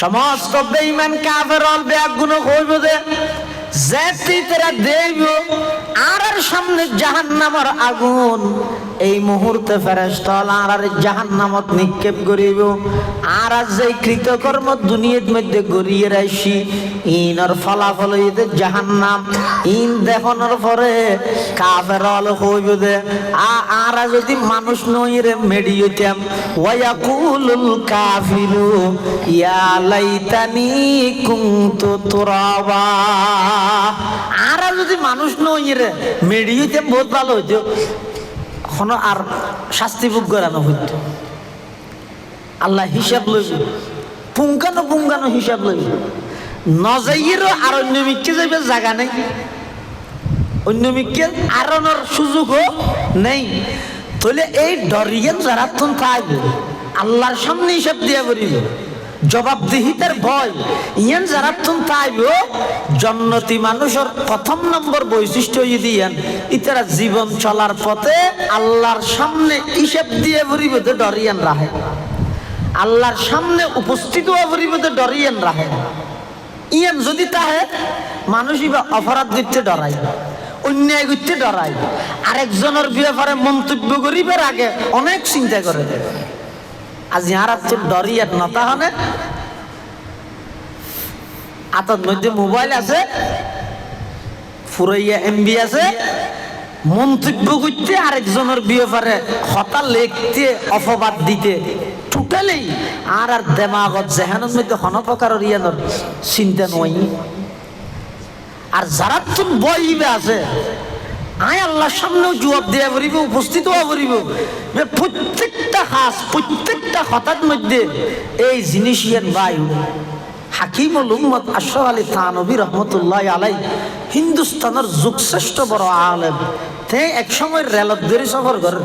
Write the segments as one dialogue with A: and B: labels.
A: সমস্ত বেঈমান কাফের অল বেগুন হইব দে যেতে তারা দেব আর সামনে জাহান্নামের আগুন এই মুহূর্তে ফেরেশতা আর জাহান্নামত নিক্ষেপ করিব আর যেই কৃতকর্ম দুনিয়ার মধ্যে গড়িয়ে রাখছি ইনর ফলাফল হইতে জাহান্নাম ইন দেখানোর পরে কাফের অল হইব দে আর যদি মানুষ নই রে মেডি হইতাম ওয়ায়াকুলুল কাফিরু ইয়া লাইতানি কুনতু তুরাবা আর যদি মানুষ নই রে মেডি হইতাম বহুত ভালো হইতো কোনো আর শাস্তি ভোগ করানো হইতো আল্লাহ হিসাব লইব পুঙ্খানো হিসাব লইব নজাইয়েরও আর অন্য মিথ্যে যাইবে জায়গা নেই অন্য মিথ্যে আরনের সুযোগও নেই তাহলে এই ডরিয়ে যারা তুমি থাকবে আল্লাহর সামনে হিসাব দিয়া করিব জবাবদিহিতার ভয় ইয়ান যারা তুমি থাকবে জন্নতি মানুষের প্রথম নম্বর বৈশিষ্ট্য দিয়ান ইতারা জীবন চলার পথে আল্লাহর সামনে হিসাব দিয়ে করিব তো ডরিয়ান রাহে আল্লাহর সামনে উপস্থিত হওয়া করিব তো ডরিয়ান রাহে ইয়ান যদি তাহে মানুষই বা অপরাধ করতে ডরাই অন্যায় করতে ডরাই আরেকজনের ব্যাপারে মন্তব্য করিবার আগে অনেক চিন্তা করে আজ ইয়ার তো ডরিয়ার নতা হনে আতর মধ্যে মোবাইল আছে ফুরাইয়া এমবি আছে মন্তব্য করতে আরেকজনের ব্যাপারে হতা লিখতে অপবাদ দিতে টোটালি আর দেমাগত জেহানের মধ্যে কোনো প্রকারের ইয়ানোর চিন্তা নয় আর যারা তুমি বইবে আছে আয় আল্লাহর সামনেও জবাব দেয়া করিব উপস্থিত হওয়া করিব প্রত্যেকটা হাস প্রত্যেকটা হঠাৎ মধ্যে এই জিনিস ইয়ান বায়ু হাকিমুল উম্মত আশরাফ আলী থানভী রহমতুল্লাহ আলাই হিন্দুস্তানের যুগশ্রেষ্ঠ বড় আলেম তে এক সময় রেলত ধরে সফর করে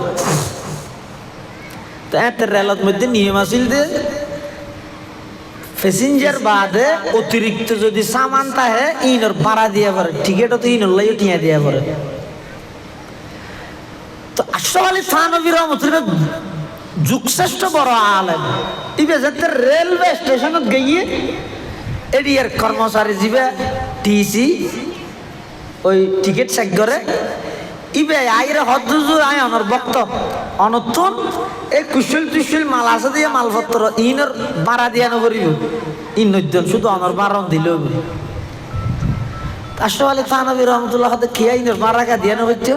A: তো রেলত মধ্যে নিয়ম আছিল যে প্যাসেঞ্জার বাদে অতিরিক্ত যদি সামান থাকে ইনর ভাড়া দিয়া পড়ে টিকিটও তো ইনর লাই টিয়া দিয়া পড়ে তো আশরাফ আলী থানভী রহমতুল্লাহ যুগশ্রেষ্ঠ বড় আলেম ইবে যাতে রেলওয়ে স্টেশনত গিয়ে এরিয়ার কর্মচারী যাবে টিসি ওই টিকিট চেক করে ইবে আইরে হদ্দুজুর আয় আমার বক্ত অনতুন এই কুশল টুশল মাল আছে দিয়ে মালপত্র ইনর ভাড়া দিয়া নকরিব ইন নদ্যন শুধু আমার বারণ দিল আশরাফ আলী থানভী রহমতুল্লাহ হাতে খেয়ে ইনর ভাড়া দিয়া নকরত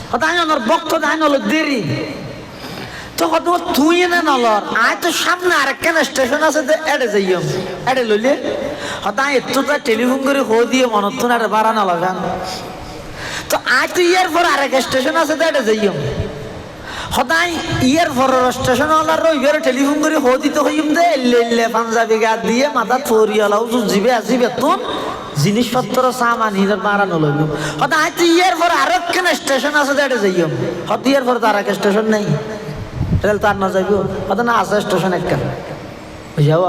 A: হয়তো আয় আমার বক্ত আয় নল দেরি তো কত তুই এনে নলর আয় তো সামনে আরেকখান স্টেশন আছে তো এড়ে যাইম এড়ে লইলে হয়তো আয় একটু তো টেলিফোন করে হো দিয়ে মনতুন আরে ভাড়া না লাগান তো আয় তো ইয়ার পর আরেক স্টেশন আছে তো এড়ে যাইম সদায় ইয়ার পরের স্টেশন হলার রইবার টেলিফোন করে হো দিতে হইম দে এলে পাঞ্জাবি গাত দিয়ে মাথা ফরিয়ালাও জিবে আসিবে তুন জিনিসপত্র সামান হিসাব বাড়ানো লইব হয়তো আয় তো ইয়ার পর আরো একখান স্টেশন আছে তো এড়ে যাইম হয়তো ইয়ার পর তো আর এক স্টেশন নেই রেল তার না যাইব হয়তো না আছে স্টেশন একটা বুঝাও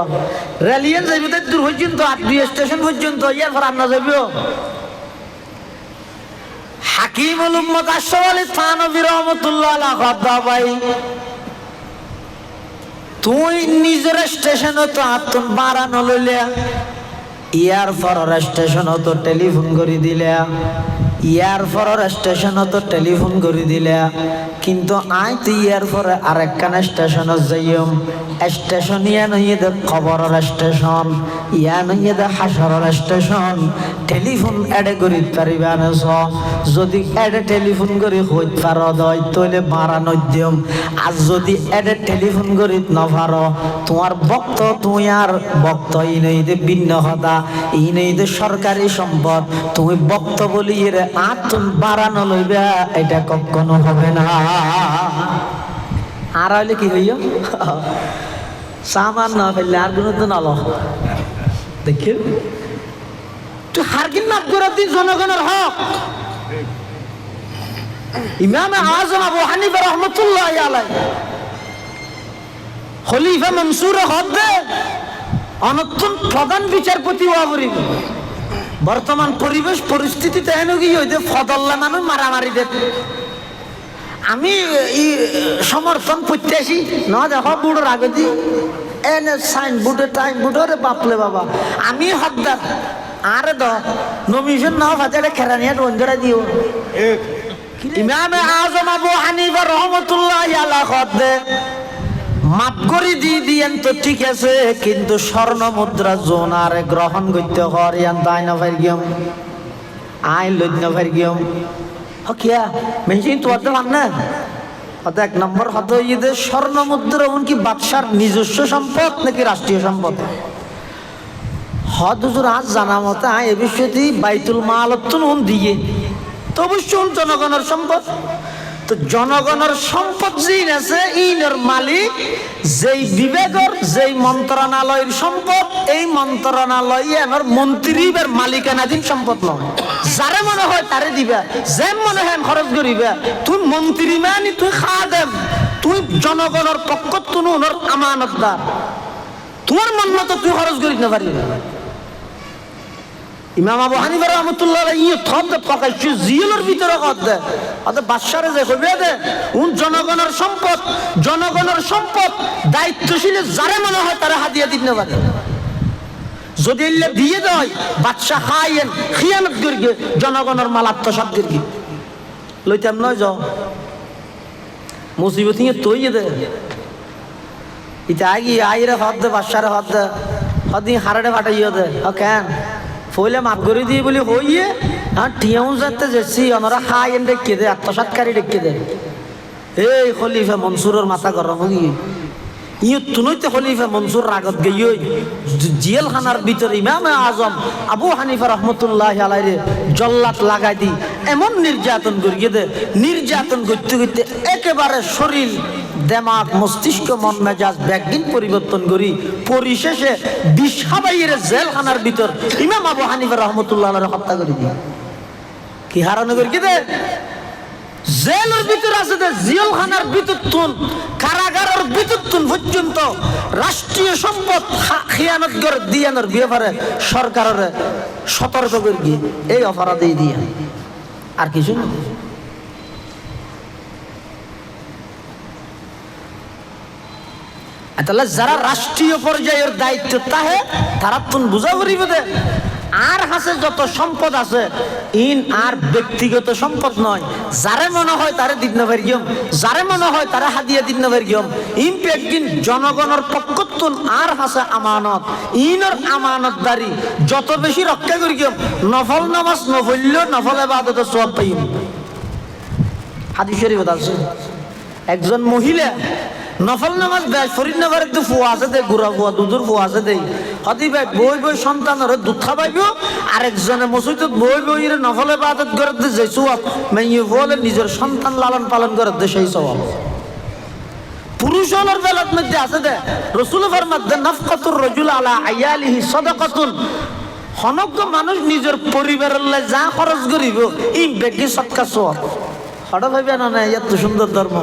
A: রেলিয়ান যাইব তো দূর পর্যন্ত আর দুই স্টেশন পর্যন্ত ইয়ার পর আর না যাইব হাকিমুল উম্মত আশরাফ আলী থানভী রহমতুল্লাহ আলাইহি কথা ভাই তুই নিজের স্টেশন তো আত্মন বাড়ানো লইলে ইয়ার পর স্টেশন তো টেলিফোন করে দিলে ইয়ার পরের স্টেশন তো টেলিফোন করে দিলে কিন্তু আয় তো ইয়ার পরে আরেকখান স্টেশন যাইম স্টেশন ইয়া নইয়ে দে খবরের স্টেশন ইয়া নইয়ে দে হাসরের স্টেশন টেলিফোন এডে করি পারিবা না যদি এডে টেলিফোন করে হইত পার দয় তাহলে বাড়ানো দিম আর যদি এডে টেলিফোন করি না পারো তোমার বক্ত তুই আর বক্ত ই নই দে ভিন্ন হতা ই নই দে সরকারি সম্পদ তুমি বক্ত বলি এর আতুন বাড়ানো লইবে এটা কখনো হবে না আর হইলে কি হইও সামান না ফেললে আর কোনো তো নল দেখি তুই হারকিন মাফ করে দিন জনগণের হক ইমাম আযম আবু হানিফা রাহমাতুল্লাহ আলাইহি খলিফা মনসুর হদে অনতুন প্রধান বিচারপতি হওয়া করিব বর্তমান পরিবেশ পরিস্থিতিতে এন কি হইতে ফদল্লা মানুষ মারামারি দে আমি সমর্থন প্রত্যাশী না দেখো বুড়োর আগতি এনে সাইনবোর্ডে টাইমবোর্ডে বাপলে বাবা আমি হকদার আরে দ নমিশন নাও ফাজরে খেরানিয়া রঞ্জরা দিও ইমামে আজম আবু হানিফা রহমাতুল্লাহি আলাইহি খদ্দে মাপ করে দিয়েন তো ঠিক আছে, কিন্তু স্বর্ণ মুদ্রা জোনারে গ্রহণ করতে হরিয়ান তাই না ভাই গিয়ম আই লজ্ঞ ভাই গিয়ম হকিয়া মেশিন তো আদে মান না অত এক নম্বর হত ইদে স্বর্ণ মুদ্রা উনকি বাদশার নিজস্ব সম্পদ নাকি রাষ্ট্রীয় সম্পদ হদ হুজুর আজ জানা মতে এ বিষয়টি বাইতুল মাল উন দিয়ে তো অবশ্যই জনগণের সম্পদ। তো জনগণের সম্পদ যেই আছে ইনের মালিক যেই বিভাগের যেই মন্ত্রণালয়ের সম্পদ এই মন্ত্রণালয় এর মন্ত্রীর মালিকানাধীন সম্পদ নয়। যারে মনে হয় তারে দিবা, যে মনে হয় খরচ করিবা। তুই মন্ত্রী মানি তুই খাদেম, তুই জনগণের পক্ষ তুই ওনার আমানতদার, তোমার মন মতো তুই খরচ করিস না পারিবা। ইমাম আবু হানিফা রাহমাতুল্লাহ আলাইহি থদ প্রকাশ্য জিলের ভিতরে কত দে অত বাদশারে যে কইবে দে উন জনগণের সম্পদ দায়িত্বশীল যারে মনে হয় তারা হাদিয়া দিতে পারে। যদি এলে দিয়ে দেয় বাদশা খাইয়েন খিয়ানত করিগে জনগণের মাল আত্মসাৎ করিগে লইতাম নয় যাও মুসিবত নিয়ে তৈরি দে ইটা আগে আইরে হদ দে বাদশারে হদ দে হদি হারাড়ে ফাটাইয়া দে কেন ফলে মাফ করে দিয়ে বলি হইয়ে আর টিয়াও যাতে যেছি ওনারা খাইয়েন ডেকে দে আত্মসাৎকারী ডেকে দে এই খলিফা মনসুরের মাথা গরম হয়ে ইয়ে তুনইতে খলিফা মনসুর রাগত গিয়ে জেলখানার ভিতরে ইমামে আজম আবু হানিফা রহমতুল্লাহ আলাইহি জল্লাত লাগাই দি এমন নির্যাতন করিয়ে দে নির্যাতন করতে করতে একেবারে শরীর দেমাগ মস্তিষ্ক মন মেজাজ ব্যাগদিন পরিবর্তন করি পরিশেষে বিশাবাইয়ের জেলখানার ভিতর ইমাম আবু হানিফা রহমতুল্লাহ আলাইহি হত্যা করে দি কি হারানো করিয়ে দে জেলের ভিতর আছে দে জেলখানার ভিতর তুন কারাগারের ভিতর তুন পর্যন্ত রাষ্ট্রীয় সম্পদ খিয়ানত করে দিয়ানোর ব্যাপারে সরকারের সতর্ক করে গিয়ে এই অপরাধ দিয়ে আর কিছু না। তাহলে যারা রাষ্ট্রীয় পর্যায়ের দায়িত্ব তাহে তারা তুন বুঝা করিব দে আর হাসে যত সম্পদ আছে ইন আর ব্যক্তিগত সম্পদ নয়। যারে মনে হয় তারে দিন না পারিম, যারে মনে হয় তারা হাদিয়া দিন না পারিম। ইন একদিন জনগণের পক্ষতুন আর হাসে আমানত ইনর আমানতদারি যত বেশি রক্ষা করিম নফল নামাজ নফল্য নফল ইবাদত সওয়াব পাইম। হাদিস শরীফ আছে একজন মহিলা নফল নামাজ বেশ ফরিদ নামার একটু ফুয়া আছে দে গুড়া ফুয়া দুধুর ফুয়া আছে দেই হতি ভাই বই বই সন্তানের দুধ খাবাইব আরেকজনে মসজিদত বই বই নফল ইবাদত করতে যে সওয়াব মাইয়ে বলে নিজের সন্তান লালন পালন করতে সেই সওয়াব। পুরুষের বেলার মধ্যে আছে দে রাসূল ফরমাতে নাফকাতুর রাজুল আলা আয়ালিহি সাদাকাতুন সমগ্র মানুষ নিজের পরিবারের লাই যা খরচ করিব এই বেগি সদকা সওয়াব। হঠাৎ ভাইবে না এত সুন্দর ধর্ম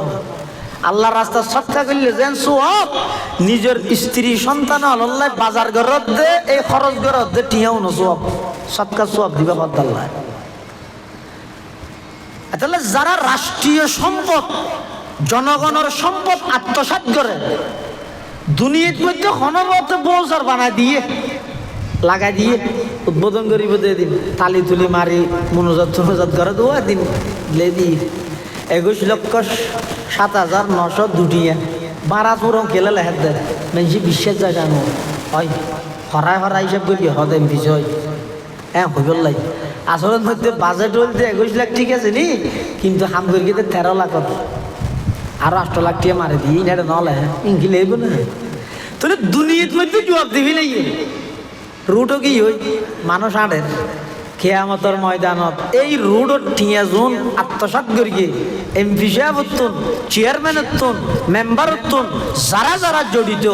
A: আল্লাহর রাস্তা সৎকা করলে যেন সওয়াব নিজের স্ত্রী সন্তান আল্লাহ বাজার ঘরত দে এই খরচ ঘরত দে টিয়াও না সওয়াব সৎকা সওয়াব দিবে আল্লাহ। তাহলে যারা রাষ্ট্রীয় সম্পদ জনগণের সম্পদ আত্মসাৎ করে দুনিয়ার মধ্যে হনবতে বৌসার বানায় দিয়ে লাগাই দিয়ে উদ্বোধন করিব দিয়ে দিন তালি তুলি মারি মনোজাত করে দেওয়া দিন লে দিয়ে 21,07,902 বারা পুরো গেলে লেখার দেয় মেনছি বিশ্বের জায়গা নো হয় হরাই হরাই হিসাব করি হদেম বিষয় হ্যাঁ হইল লাই আসলে মধ্যে বাজেট বলতে 21 লাখ ঠিক আছে নি কিন্তু হাম করি 13 লাখ আরো 8 লাখ টিয়া মারে দিই এটা নলে ইঙ্গি লেব না তাহলে দুনিয়ার মধ্যে জবাব দিবি নাই রুটও কি হই মানুষ আড়ের কিয়ামতের ময়দানত এই রুডত টিয়াজুন আত্মসাৎ করিয়ে এমপি সাহেবতুন চেয়ারম্যানতুন মেম্বারতুন যারা যারা জড়িত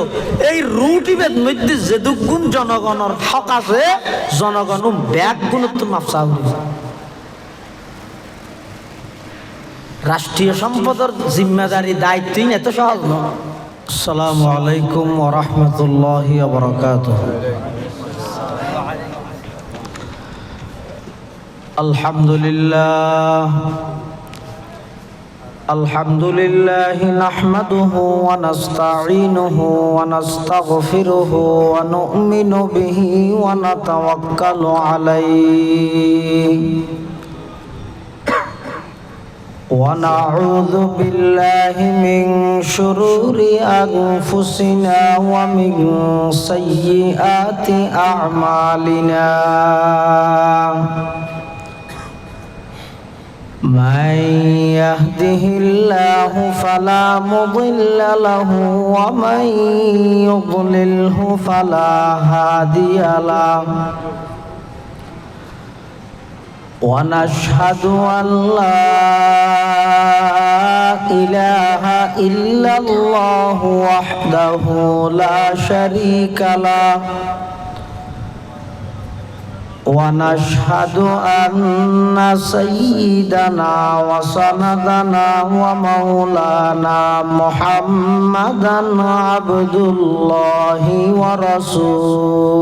A: এই রুটিবের মধ্যে যে দুগুণ জনগণের হক আছে জনগণ ব্যাগ গুণতুন মাফসা হইছে। রাষ্ট্রীয় সম্পদের জিম্মেদারি দায়িত্বই এত সহজ নয়। আসসালামু আলাইকুম ওয়া রাহমাতুল্লাহি ওয়া বারাকাতুহু। আলহামদুলিল্লাহ الحمد لله نحمده ونستعينه ونستغفره ونؤمن به ونتوكل عليه ونعوذ بالله من شرور أنفسنا ومن سيئات أعمالنا من يهده الله فلا مضل له ومن يضلله فلا هادي له ونشهد أن لا إله إلا الله وحده لا شريك له ونشهد أن سيدنا وسندنا ومولانا محمدا عبد الله ورسوله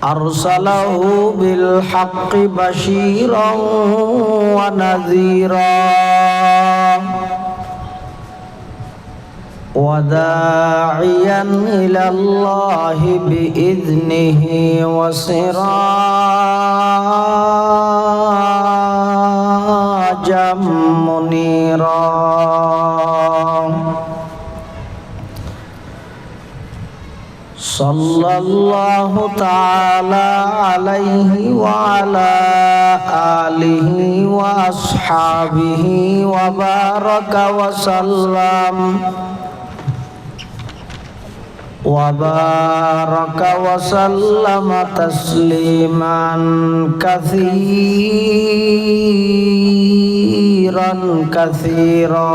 A: أرسله بالحق بشيرا ونذيرا وداعيا إلى الله بإذنه وسراجا منيرا صلى الله تعالى عليه وعلى آله وأصحابه وبارك وسلم تسليما كثيرا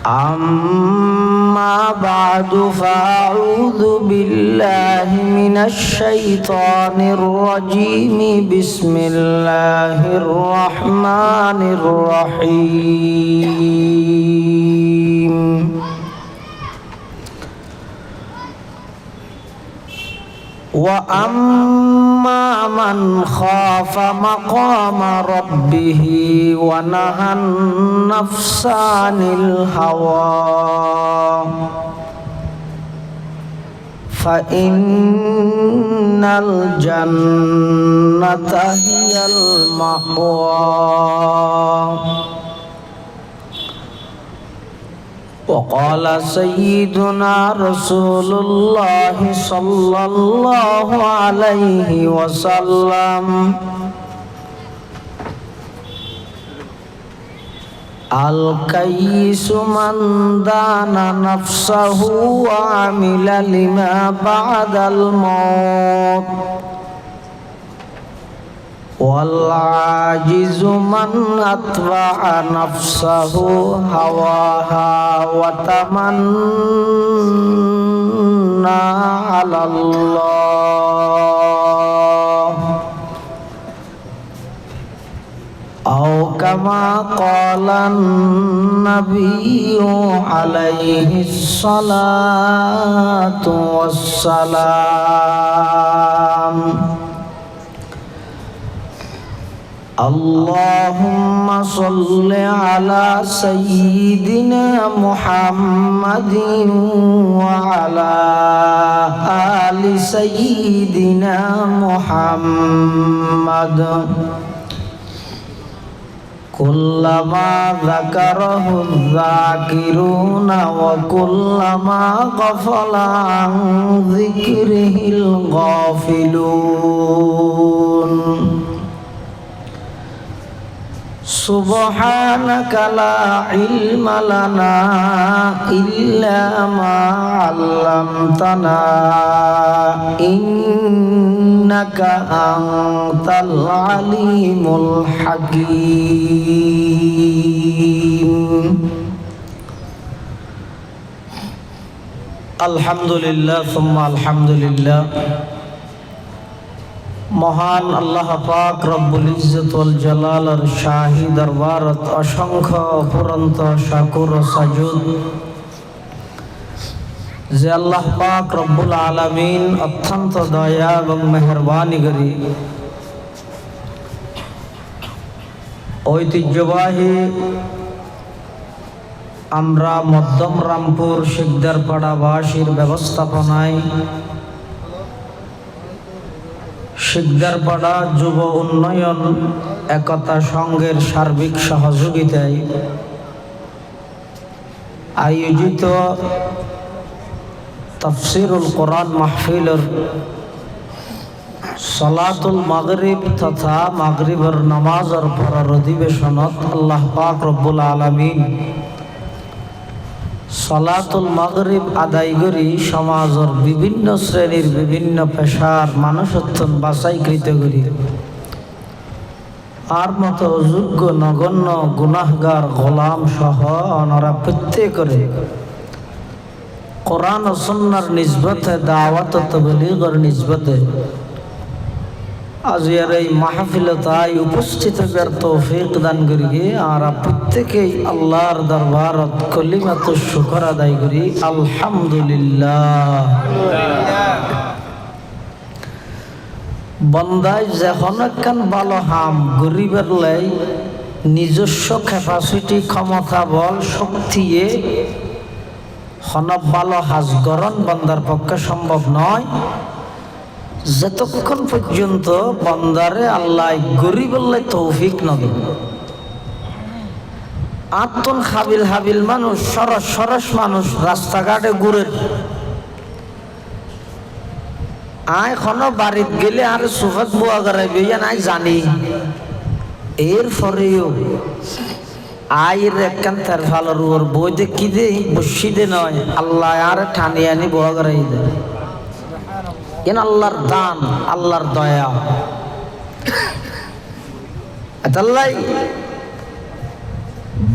A: أما بعد فأعوذ بالله من الشيطان الرجيم بسم الله الرحمن الرحيم وأما من خاف مقام ربه ونهى النفس عن الهوى فإن الجنة هي المأوى وقال سيدنا رسول الله صلى الله عليه وسلم الكيس من دان نفسه وعمل لما بعد الموت والعاجز من أتبع نفسه هواها وتمنى على الله أو كما قال النبي عليه الصلاة والسلام اللهم صل على سيدنا محمد وعلى آل سيدنا محمد كلما ذكره الذاكرون وكلما غفل عن ذكره الغافلون سبحانك لا علم لنا إلا ما علمتنا إنك أنت العليم الحكيم الحمد لله ثم الحمد لله মহান আল্লাহ পাক রব্বুল ইজ্জত ওয়াল জালালের শাহী দরবারত অসংখ্য অফুরন্ত শাকুর ও সাজুদ যে আল্লাহ পাক রব্বুল আলামিন অত্যন্ত দয়া এবং মেহেরবানি করি ঐতিহ্যবাহী আমরা মধ্যম রামপুর শিকদারপাড়াবাসীর ব্যবস্থাপনায় শিকদারপাড়া যুব উন্নয়ন একতা সংঘের সার্বিক সহযোগিতায় আয়োজিত তাফসীরুল কোরআন মাহফিলের সালাতুল মাগরিব তথা মাগরিবের নামাজের পরের অধিবেশনত আল্লাহ পাক রব্বুল আলামিন সালাতুল মাগরিব আদায় করি সমাজের বিভিন্ন শ্রেণীর বিভিন্ন পেশার মানুষত্বন বাছাইকৃত করি আর মতো যোগ্য নগণ্য গুনাহগার গোলাম সহ ওনারা প্রত্যেকরে কোরআন ও সুন্নাহর নিসবতে দাওয়াত ও তাবলীগের নিসবতে আজকের এই মাহফিলে তাই উপস্থিত হবার তৌফিক দান করি আর প্রত্যেকেই আল্লাহর দরবারত কলিমাতুশ শুকর আদায় করি আলহামদুলিল্লাহ। বন্দায় যখন একখান ভালো হাম গরিবের লাই নিজস্ব ক্যাপাসিটি ক্ষমতা বল শক্তিয়ে হনব ভালো হাজগরণ বন্দার পক্ষে সম্ভব নয় যতক্ষণ পর্যন্ত বন্দারে আল্লাহ গরিবের লাই তৌফিক নদেন। আত্মন হাবিল হাবিল মানুষ সরস সরস মানুষ রাস্তাঘাটে ঘুরে আয় কোনো বাড়িতে গেলে আর সুফত বুয়া করাইবে নাই জানি এরপরেও আয়ের একখান তার ভালো রুয়ার বইতে কি দে বসি দে নয় আল্লাহ আর টানি আনি বুয়া করাই দেয় কেন আল্লাহর দান আল্লাহর দয়া এতাল্লাই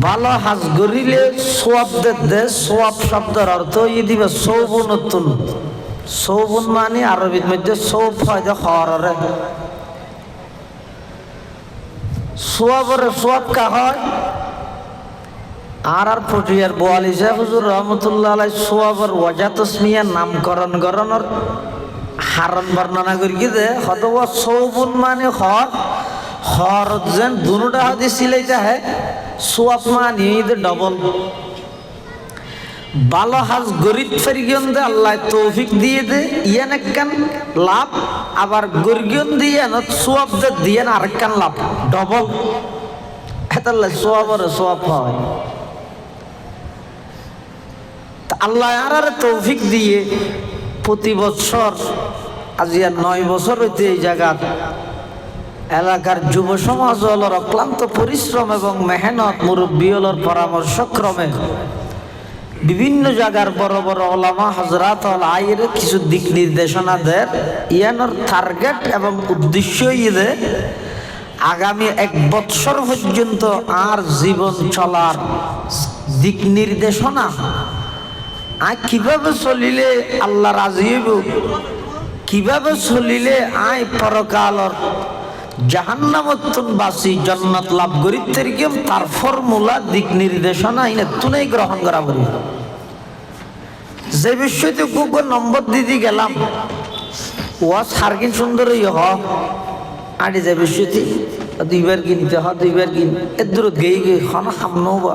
A: ভালো হাজ গরিলে সোয়াব দে সোয়াব শব্দের অর্থ ই দিবে সৌবনতুন সৌবন মানে আরবির মধ্যে সৌফ হয় যে হরে সোয়াবরে সোয়াব কা হয় আর পটিয়ার বোয়ালি সাহেব হুজুর রহমতুল্লাহ আলাই সোয়াবর ওয়াজা তসমিয়া নামকরণ গরণর হারণ বর্ণনা করি কি দে হতবা সৌবন মানে হর হর যেন দুটা হাতে সিলাইতে হয় সোয়াব মানে ডবল ভালো হাজ গরিব ফেরিগন দে আল্লাহ তৌফিক দিয়ে দে ইয়ান একখান লাভ আবার গরিগন দিয়ে সোয়াব দে দিয়ে আরেকখান লাভ ডবল এতাল্লাহ সোয়াবর সোয়াব হয় আল্লাহ আর তৌফিক দিয়ে প্রতি বছর আজি 9 বছর হইতে এই জায়গা এলাকার যুব সমাজ হলর অক্লান্ত পরিশ্রম এবং মেহনত মুরব্বী হলর পরামর্শক্রমে বিভিন্ন জায়গার বড় বড় ওলামা হযরত আয়ের কিছু দিক নির্দেশনা দেয় ইয়ানোর টার্গেট এবং উদ্দেশ্য ইয়ে আগামী 1 বছর পর্যন্ত আর জীবন চলার দিক নির্দেশনা আয় কিভাবে চলিলে আল্লাহ রাজি হইব কিভাবে চলিলে আয় পরকালর জাহান্নামতন বাসি জান্নাত লাভ করিতে গিয়ে তার ফর্মুলা দিক নির্দেশনা ইনে তুনেই গ্রহণ করা বলি যে বিষয়তে খুব নম্বর দিদি গেলাম ওয়া সার্কিন সুন্দরই হ আড়ি যে বিষয়টি 2 বার কিনতে হয় 2 বার কিন এর দূর গেই গিয়ে খানা সামনেও বা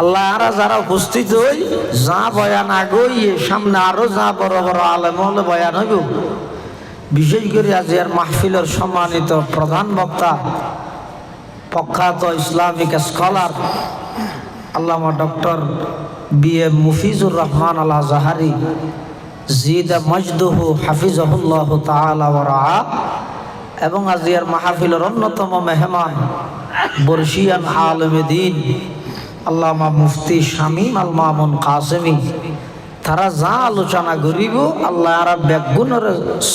A: আল্লাহ আরা যারা উপস্থিত হই যা বয়ান আগইয়ে সামনে আরো যা বড় বড় আলেম হলে বয়ান হইব বিশেষ করে আজকের মাহফিলের সম্মানিত প্রধান বক্তা প্রখ্যাত ইসলামিক স্কলার আল্লামা ডক্টর বি.এম. মুফিজুর রহমান আল আজহারি জিদা মজদুহু হাফিজাহুল্লাহ তাআলা ওয়া রাআ এবং আজকের মাহফিলের অন্যতম মেহমান বর্ষিয়ান আলেমে দ্বীন আল্লামা মুফতি শামীম আল মামুন কাসেমি তারা যা আলোচনা করিব আল্লাহ আর ব্যাগুণের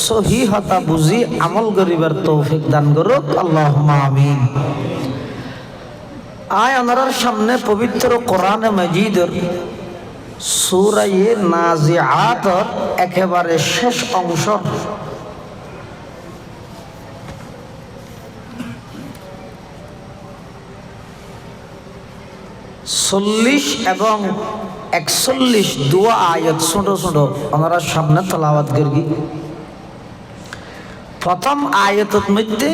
A: সহিহতা বুঝি আমল করিবার তৌফিক দান করুক আল্লাহুম্মা আমিন। আয় ওনার সামনে পবিত্র কোরআনে মাজিদের সূরা নাজিআতের একেবারে শেষ অংশ 40 এবং 41 দুয়া আয়াত ছোট ছোট আমরা সামনে তেলাওয়াত করি। প্রথম আয়াতত মধ্যে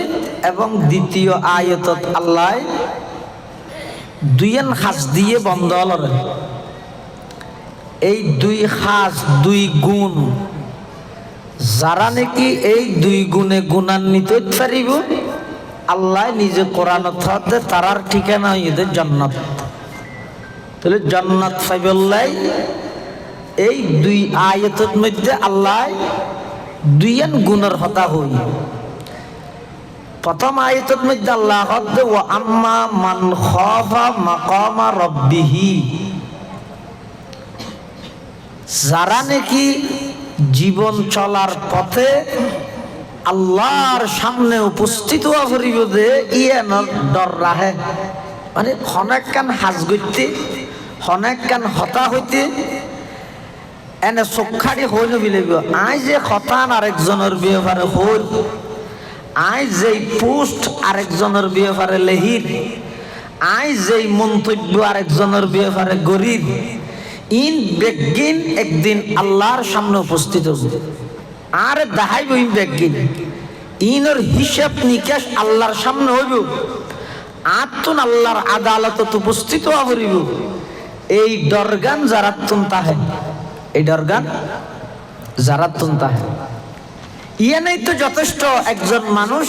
A: এবং দ্বিতীয় আয়াতত আল্লাহ দুইয়েন খাস দিয়ে বন্ধ হলেন। এই দুই খাস দুই গুণ যারা নাকি এই দুই গুণে গুণান্বিত পারিব আল্লাহ নিজে কোরআন থাকতে তারার ঠিকানা হইতে জান্নাত। তাহলে জান্নাত পাইবল্লাই এই দুই আয়াতের মধ্যে আল্লাহ দুইয়েন গুণের কথা হই। প্রথম আয়াতের মধ্যে আল্লাহ হদ্দে ওয়া আম্মা মান খাফা মাকামা রাব্বিহি, যারা নাকি জীবন চলার পথে আল্লাহর সামনে উপস্থিত হওয়া করিব যে ইয়ান ডর রাহে, মানে হনেক কান হাজ গইতে হনেক কান হতা হইতে এনে চোখাড়ি হই নবিলিব। আই যে হতান আরেকজনের ব্যাপারে হই, আই যেই পোস্ট আরেকজনের ব্যাপারে লেহির, আই যেই মন্তব্য আরেকজনের ব্যাপারে গরিব, ইন বেগিন একদিন আল্লাহর সামনে উপস্থিত হবে। আর দেখাইব ইন বেগিন ইনর হিসাব নিকাশ আল্লাহর সামনে হইব। আত্মন আল্লাহর আদালতত উপস্থিত হওয়া করিব। এই ডরগান যারাতুন তাহে, এই ডরগান যারাতুন তাহে ইয়ানেই তো যথেষ্ট একজন মানুষ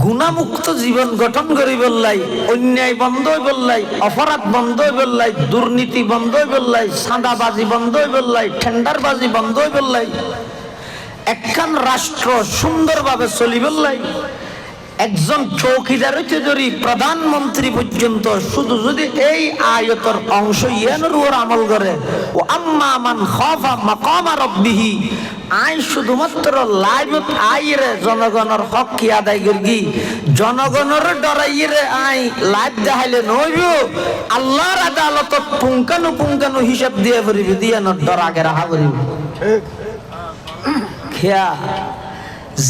A: গুণামুক্ত জীবন গঠন করি বললাই, অন্যায় বন্ধ বললাই, অপরাধ বন্ধ বললাই, দুর্নীতি বন্ধ বললাই, সাদাবাজি বন্ধ বললাই, টেন্ডারবাজি বন্ধ বললাই, একখান রাষ্ট্র সুন্দরভাবে চলি বললাই, একজন চৌকিদার হইতে ধরি প্রধানমন্ত্রী পর্যন্ত শুধু যদি এই আয়াতের অংশ ইয়ানোর উপর আমল করে, ও আম্মা মান খাফা মাকামা রাব্বিহি, আই শুধুমাত্র লাইভত আইরে জনগণের হক কি আদায় করি, জনগণের ডরাইরে আই লাইভ দেখাইলে নইব, আল্লাহর আদালতত পুঙ্খানু হিসাব দিয়ে করিব, দিয়ে ডর আগে রাখা করিব। খেয়া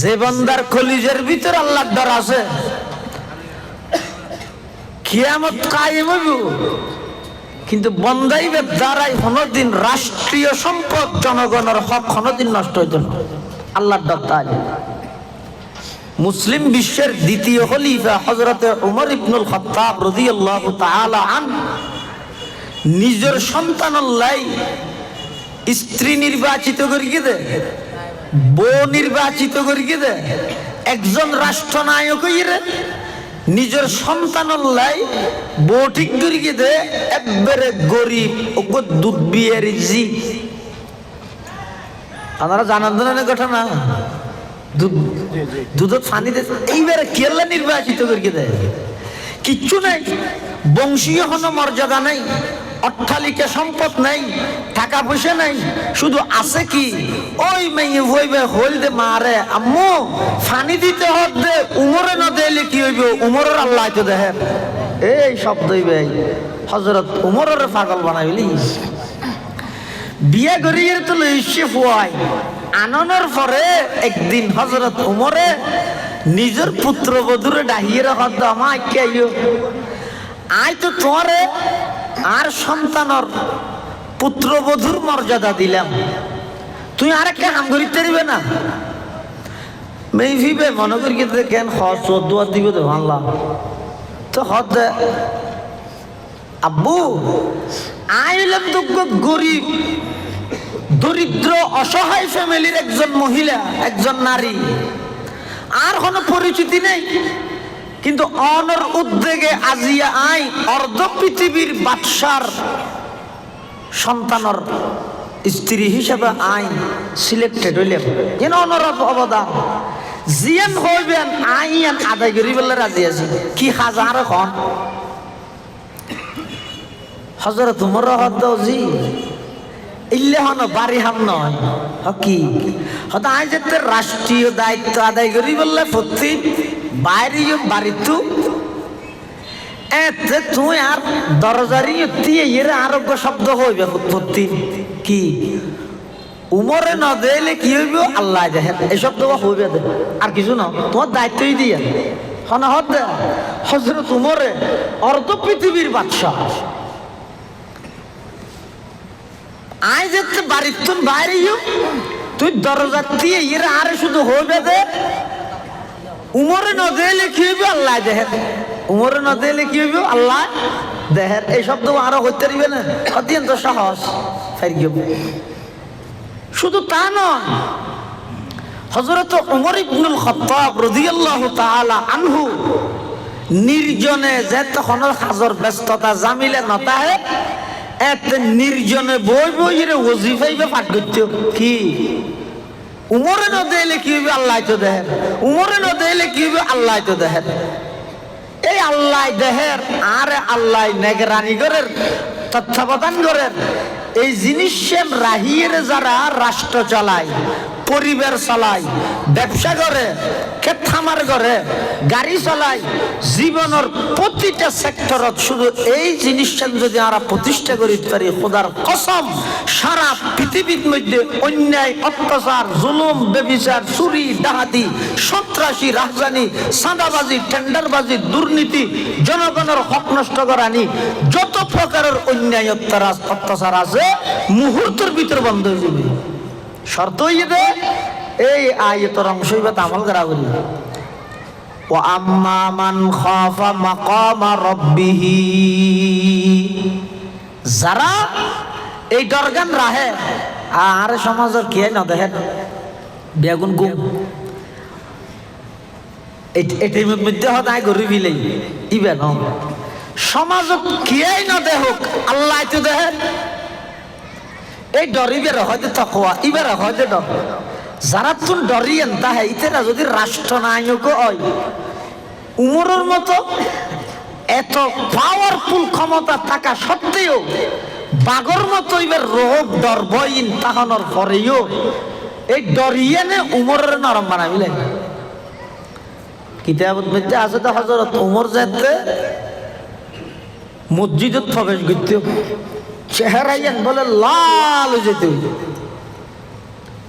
A: যে বান্দার কলিজের ভিতর আল্লাহর ডর আছে কিয়ামত কায়েম হইব, কিন্তু বন্দাইবে দ্বারাই কোনদিন রাষ্ট্রীয় সম্পদ জনগণের হক কোনদিন নষ্ট হইত না। আল্লাহর ডর তাই মুসলিম বিশ্বের দ্বিতীয় খলিফা হযরত উমর ইবনুল খাত্তাব রাদিয়াল্লাহু তাআলা আনহু নিজের সন্তানল্লাই স্ত্রী নির্বাচিত করিয়ে দে, বউ নির্বাচিত করিয়ে দে, একজন রাষ্ট্রনায়ক হইরে নিজের সন্তানল্লাই বউ ঠিক করিয়ে দে, একবারে গরিব ওকে দুধ বিয়ের জি। আপনারা জানান না ঘটনা, দুধ পানি দে, এইবারে কেলা নির্বাচিত করিয়ে দেয়। কিচ্ছু নাই, বংশীয় কোনো মর্যাদা নাই, অট্টালিকা সম্পদ নাই, টাকা পয়সা নাই, শুধু আছে কি ওই মেয়ে হইবে হইলদে মারে আম্মু পানি দিতে হতে উমরে না দিলে কি হইব, উমরের আল্লাহ তো দেখেন এই শব্দ হইবে হযরত উমরের পাগল বানাইলি। বিয়ে করিয়ে তো লইছে ফুয়াই আননের পরে একদিন হযরত উমরে নিজের পুত্রবধূরে ডাহিয়ে রাখার দামা আইকে আইও, আই তো তোরে আর সন্তানর পুত্রবধূর মর্যাদা দিলাম, তুই আরেকটা কাম করিতে পারবে না। মেয়ে ভিবে মনে করি কেন হদুয়া দিবে তো ভাঙলাম তো হদ আব্বু আইলাম তো গরিব দরিদ্র অসহায় ফ্যামিলির একজন মহিলা, একজন নারী, আর কোনো পরিচিতি নেই, কিন্তু অনর উদ্যোগে আজিয়া আই অর্ধ পৃথিবীর বাদশার সন্তানর স্ত্রী হিসেবে আই সিলেক্টেড হইলেন। যেন অনরব অবদান জিয়ান হইবেন আইয়ান আদায় করি বলে রাজি আছি। কি হাজার এখন হযরত উমর জি ইল্লে হন বাড়ি হাম নয় কি হয়তো আই যেতে রাষ্ট্রীয় দায়িত্ব আদায় করি বললে প্রতি বাইরে বাড়িতু এতে তুই আর দরজারি দিয়ে এর আরোগ্য শব্দ হইবে প্রতি কি উমরে না দিলে কি হইব আল্লাহ দেখেন এই শব্দ হইবে আর কিছু না, তোমার দায়িত্বই দিয়ে হনহদ হযরত উমরে অর্ধ পৃথিবীর বাদশাহ আয় যেতে বাড়ির তুন বাইরে তুই দরজা দিয়ে এরা আরে শুধু হইবে দে উমরে ন দিলে কি হইবে আল্লাহ দেহের উমরে ন দিলে কি হইবে আল্লাহ দেহের এই শব্দ আরো হইতে পারবে না অত্যন্ত সহজ শুধু তা নয় হযরত উমর ইবনুল খাত্তাব রাদিয়াল্লাহু তাআলা আনহু নির্জনে যে তখন হাজর ব্যস্ততা জামিলে নতাহে এত নির্জনে বই বই রে ওজিফাইবে পাঠ করতে কি উমরে ন দিলে কি হবে আল্লাহ তো দেহের উমরে ন দিলে কি হবে আল্লাহ তো দেহের এই আল্লাহ দেহের আর আল্লাহ নেগরানি করেন তত্ত্বাবধান করেন এই জিনিসের রাহিয়ের যারা রাষ্ট্র চালায় পরিবার চালায় ব্যবসা করে ক্ষেত খামার করে গাড়ি চালায় জীবনের প্রতিটা সেক্টরত শুধু এই জিনিসটা যদি আমরা প্রতিষ্ঠা করিতে পারি খোদার কসম সারা পৃথিবীর মধ্যে অন্যায় অত্যাচার জুলুম ব্যভিচার চুরি ডাকাতি সন্ত্রাসী রাজধানী চাঁদাবাজি টেন্ডারবাজি দুর্নীতি জনগণের হক নষ্ট করানি যত প্রকারের অন্যায় অত্যাচার আছে মুহূর্তের ভিতর বন্ধ হয়ে যাবে শর্ত হইবে এই আয়াতের অংশ হইবে আমল করা বলি ওয়া আম্মা মান খাফা মাকামা রাব্বিহি যারা এই দরগান রাহে আর সমাজের কে না দেখেন বেগুন গুম এটাই মধ্যে হদায় গরিবি লই ইবে না সমাজ কে না দেখুক আল্লাহ তো দেখেন এই ডরিবের হয়তো তাকওয়া ইবের হয়তো ডর যারা তুন ডরিয়েন তাহে ইতেরা যদি রাষ্ট্র নায়ক হয় উমরের মতো এত পাওয়ারফুল ক্ষমতা থাকা সত্ত্বেও বাগর মতো ইবের রোগ ডর বইন তাহানোর পরেও এই ডরিয়েনে উমরের নরম বানাবিলেন কিতাবত মধ্যে আছে তো হযরত উমর যেতে মসজিদত প্রবেশ করতে চেহারাইয়ান বলে লাল যেতে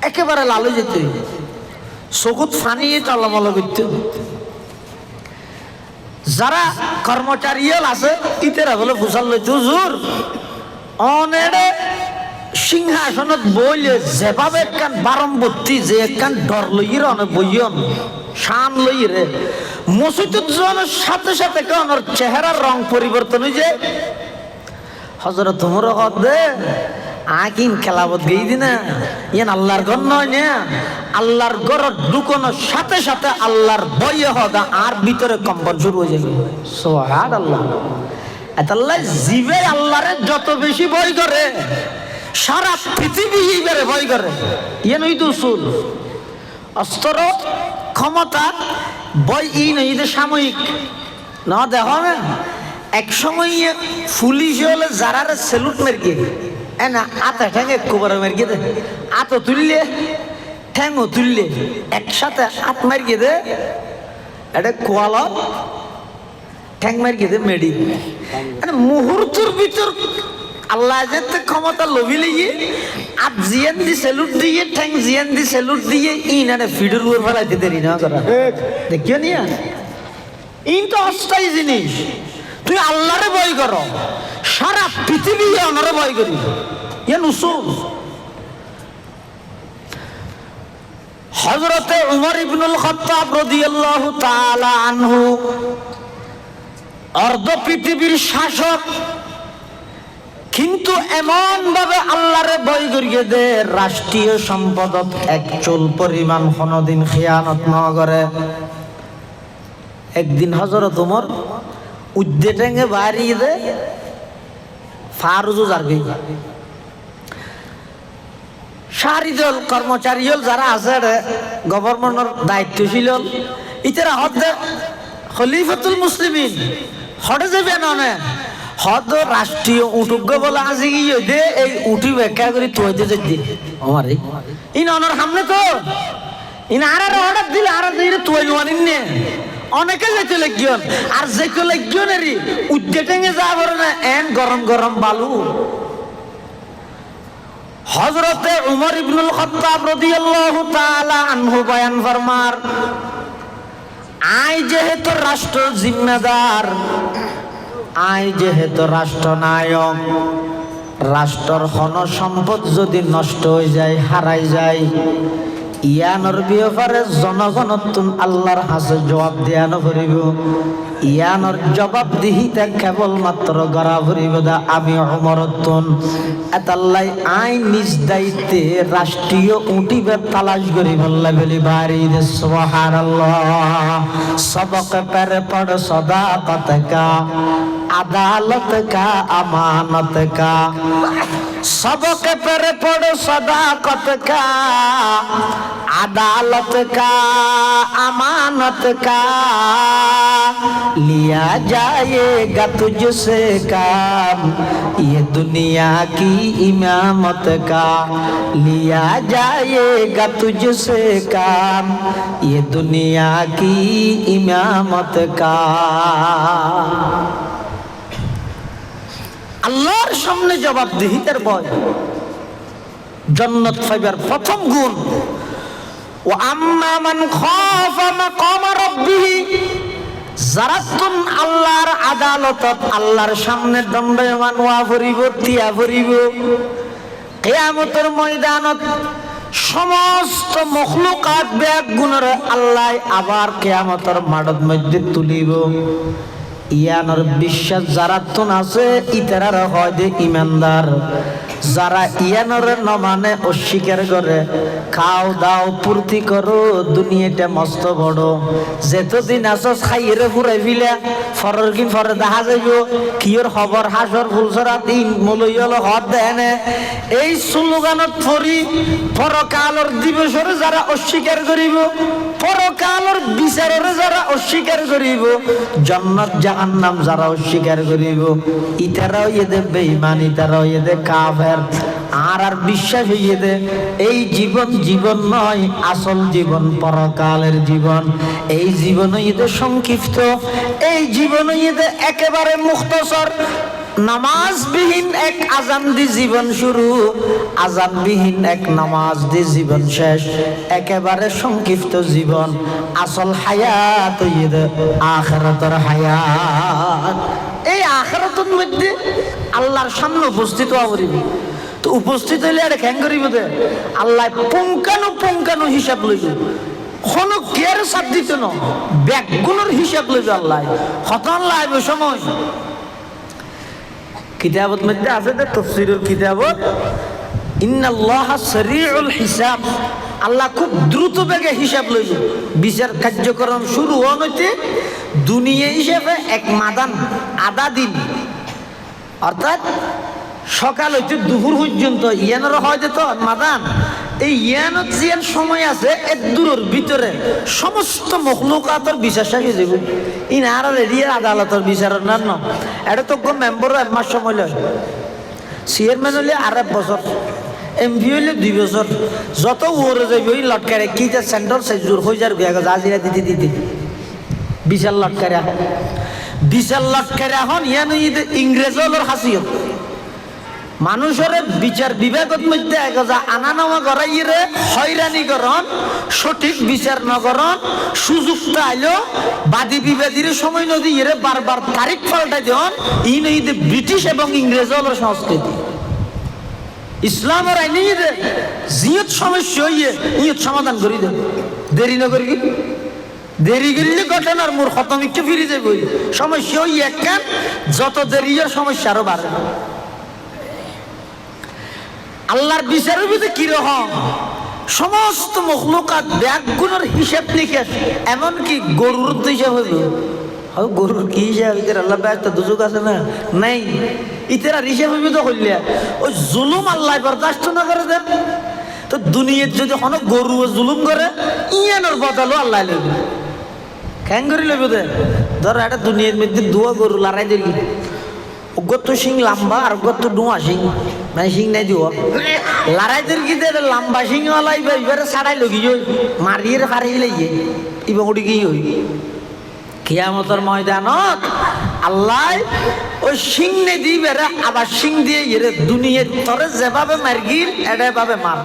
A: একেবারে লাল যেতে চকুত ফানিয়ে টালামাল করতে যারা কর্মচারী আছে ইতেরা বলে ফুসাল লইতে হুজুর অনেরে সিংহাসনত বইলে যেভাবে একখান বারম্বর্তী যে একখান ডর লইয়ের অনেক বইয়ন শান লইরে মসজিদের জনের সাথে সাথে ওনার চেহারার রং পরিবর্তন হয়ে যায় হযরত উমর দে আকিন খেলাবত গই দিনা ইয়ান আল্লাহর ঘর নয় না আল্লাহর ঘর ঢুকানোর সাথে সাথে আল্লাহর ভয়ে হদা আর ভিতরে কম্পন শুরু হয়ে যাবে সুবহানাল্লাহ আল্লাহ জিবে আল্লাহরে যত বেশি ভয় করে সারা পৃথিবী ইবারে ভয় করে ইয়ান ওই দুসুল অস্ত্র ক্ষমতা ভয় ই নয় এটা সাময়িক না দেখো না এক সময় পুলিশ হলে যারা সেলুট মেরকে না আতা ঠ্যাঙে কোবর মেরকে দে আতো তুললে ঠ্যাংও তুললে একসাথে আত মারকে দে এটা কোয়াল ঠ্যাং মারকে দে মেডি মুহূর্তের ভিতর আল্লাহ যেতে ক্ষমতা লোভিলে গিয়ে আত জিয়ান দি সেলুট দিয়ে ঠ্যাং জিয়ান দি সেলুট দিয়ে ইনারে ফিডুর উপর ফেলাইতে দেরি না করা দেখিও নিয়া ইন তো অস্থায়ী জিনিস তুই আল্লাহরে ভয় কর সারা পৃথিবী ওনারে ভয় করি ইয়ান উসুল হযরতে উমর ইবনুল খাত্তাব রাদিয়াল্লাহু তাআলা আনহু অর্ধ পৃথিবীর শাসক কিন্তু এমন ভাবে আল্লাহরে ভয় করিয়ে দে রাষ্ট্রীয় সম্পদত এক চুল পরিমাণ কোনদিন খেয়ানত না করে একদিন হযরত উমর উদ্দে টেঙ্গে বাড়িয়ে দে ফারুজু জারগি সারি দল কর্মচারী হল যারা আছে গভর্নমেন্টের দায়িত্বশীল হল ইতারা হদে খলিফাতুল মুসলিমিন হটে যাবে না হদ রাষ্ট্রীয় উটুগ্য বলে আজি গিয়ে দে এই উঠি ব্যাখ্যা করে তুইতে যদি আমারে ইন অনর সামনে তো ইন আর অর্ডার দিলে আর দিলে তুই নোয়ানিন নে অনেকে যেতে লাগিয়ন আর যেতে লাগিয়নেরই উদ্দেটেঙ্গে যা বলে না এন গরম গরম বালু হযরতে উমর ইবনুল খাত্তাব রাদিয়াল্লাহু তাআলা আনহু বয়ান ফরমার আই যেহেতু রাষ্ট্র জিম্মেদার, আই যেহেতু রাষ্ট্রনায়ক, রাষ্ট্রের হন সম্পদ যদি নষ্ট হয়ে যায়, হারাই যায়, ইয়ানোর ব্যাপারে জনগণতুন আল্লাহর হাতে জবাব দেয়ানো করিব। ইয়ানোর জবাবদিহিতা কেবলমাত্র গড়া ভরিব দা আমি ওমরতুন এতাল্লাই আইন নিজ দায়িত্বে রাষ্ট্রীয় উঠিবে তালাশ করি বললা বলি বাড়ি দে সুবহানাল্লাহ। সবক পর পড় সদাকত কা, আদালত কা, আমানত কা। सबक पर पढ़ो सदाकत का, अदालत का, अमानत का। लिया जाएगा तुझसे काम, ये दुनिया की इमामत का। लिया जाएगा तुझसे काम, ये दुनिया की इमामत का। আল্লাহর সামনে জবাবদিহিতার ভয় জান্নাত পাইবার প্রথম গুণ। ও আম্মা মান খাফা মাকাম রাব্বিহি, যারা তুন আল্লাহর আদালতত আল্লাহর সামনে দণ্ডায়মান হওয়া ভরিব, তিয়া ভরিব। কিয়ামতের ময়দানত সমস্ত মখলুকাত ব্যাগ গুণের আল্লাহ আবার কিয়ামতের মাঠের মধ্যে তুলিব। ইয়ানোর বিশ্বাস যারা তুন আছে ইতারার হয় দে ইমানদার। যারা ইয়ানোর ন মানে অস্বীকার করে, খাও দাও পূর্তি করো, দুনিয়াটা মস্ত বড়, যেতদিন আছো খাইরে ফুরাই ফিলা ফরের কি ফরে দেখা যাইব কিয়র খবর হাসর ফুলসরা দিন মলইল হদ দেনে। এই স্লোগানত পড়ি পরকালর দিবসরে যারা অস্বীকার করিব, পরকালর বিচারে যারা অস্বীকার করিব, জান্নাত জাহান্নাম যারা অস্বীকার করিব, ইতারাও এদের বেঈমান, ইতারাও এদের কাফের। আর বিশ্বাস হইয়ে দে এই জীবন জীবন নয়, আসল জীবন পরকালের জীবন। এই জীবন এদের সংক্ষিপ্ত, এই জীবন এদের একেবারে মুখতসর। নামাজবিহীন এক আজান দি জীবন শুরু, আজানবিহীন এক নামাজ দি জীবন শেষ। একেবারে সংক্ষিপ্ত জীবন। আসল হায়াত আখিরাতের হায়াত। এই আখিরাতের মধ্যে আল্লাহর সামনে উপস্থিত হওয়া পড়িব। তো উপস্থিত হইলে আর খ্যাং করিব দে আল্লাহ পুঙ্খানু হিসাব লইব। কোনো কেয়ার সাপ দিত না, ব্যাগগুলোর হিসাব লইব আল্লাহ। হতন লাইব সময় কিতাবত মধ্যে আছে যে তাফসীরের কিতাবত, ইন্নাল্লাহা সারিউল হিসাব, আল্লাহ খুব দ্রুত বেগে হিসাব লইব। বিচার কার্যক্রম শুরু হইতে দুনিয়া হিসেবে এক মাদান আধা দিন, অর্থাৎ সকাল হইতে দুপুর পর্যন্ত ইয়ানোর হয় যেত মাদান। এই ইয়ানত জিয়ান সময় আছে এক দূরের ভিতরে সমস্ত মখলুকাতের বিচার সাথে যাব। ইন আর এরিয়ার আদালতের বিচারের না ন, এটা তো মেম্বার 1 মাস সময় লয়, চেয়ারম্যান হলে আর 1 বছর, এমপি হইলে 2 বছর। যত ওরে যাবে ওই লটকারে কি যে সেন্ট্রাল সেজুর হয়ে যার বিয়া গেছে আজিরা দিতে দিতে বিচার লটকারে এখন, বিচার লটকারে এখন ইয়ান ইংরেজ হলোর হাসিয়ত। মানুষের বিচার বিভাগের মধ্যে আনা নেওয়া করাইরে হয়রানি করন, সঠিক বিচার নকরণ, সুযোগ আইলো বাদী বিবাদীর সময় নদী ইরে বারবার তারিখ পাল্টাই দেন। ইন ব্রিটিশ এবং ইংরেজ হল সংস্কৃতি। ইসলামের আইনে জিয়ত সমস্যা হইয়ে ইয়ত সমাধান করি দেন, দেরি না করি। দেরি করলে ঘটনার মোর খতম একটু ফিরে যাবে। সমস্যা হইয়ে একখান, যত দেরি সমস্যা আরো বাড়ে। আল্লাহর বিচারের ভিতরে কিরকম সমস্ত মখলুকাত ব্যাগগুলোর হিসাব নিকাশ, এমনকি গরুর তো হিসাব হইব। গরুর কি হিসাব? ইতার আল্লাহ ব্যস্ত দুযোগ আছে না নাই, ইতার হিসাব হইব তো করলে ওই জুলুম আল্লাহ বরদাস্ত না করে দেন। তো দুনিয়ার যদি কোনো গরু জুলুম করে ইয়ানোর বদলও আল্লাহ লইবে। কেন করে লইব দে? ধরো একটা দুনিয়ার মধ্যে 2 গরু লড়াই দেখি, গত সিং লম্বা আর গত ডুয়া সিং, মানে সিং নাই দিব লড়াইদের কি লম্বা সিং ওলাই এবারে ছাড়াই লগি মারিয়ে ফারিয়ে লাইয়ে ইবা উঠি কি হই কিয়ামতের ময়দানত আল্লাহ ওই সিং নে দিবে আবার সিং দিয়ে দুনিয়ার তরে যেভাবে মারগিল এটা ভাবে মার।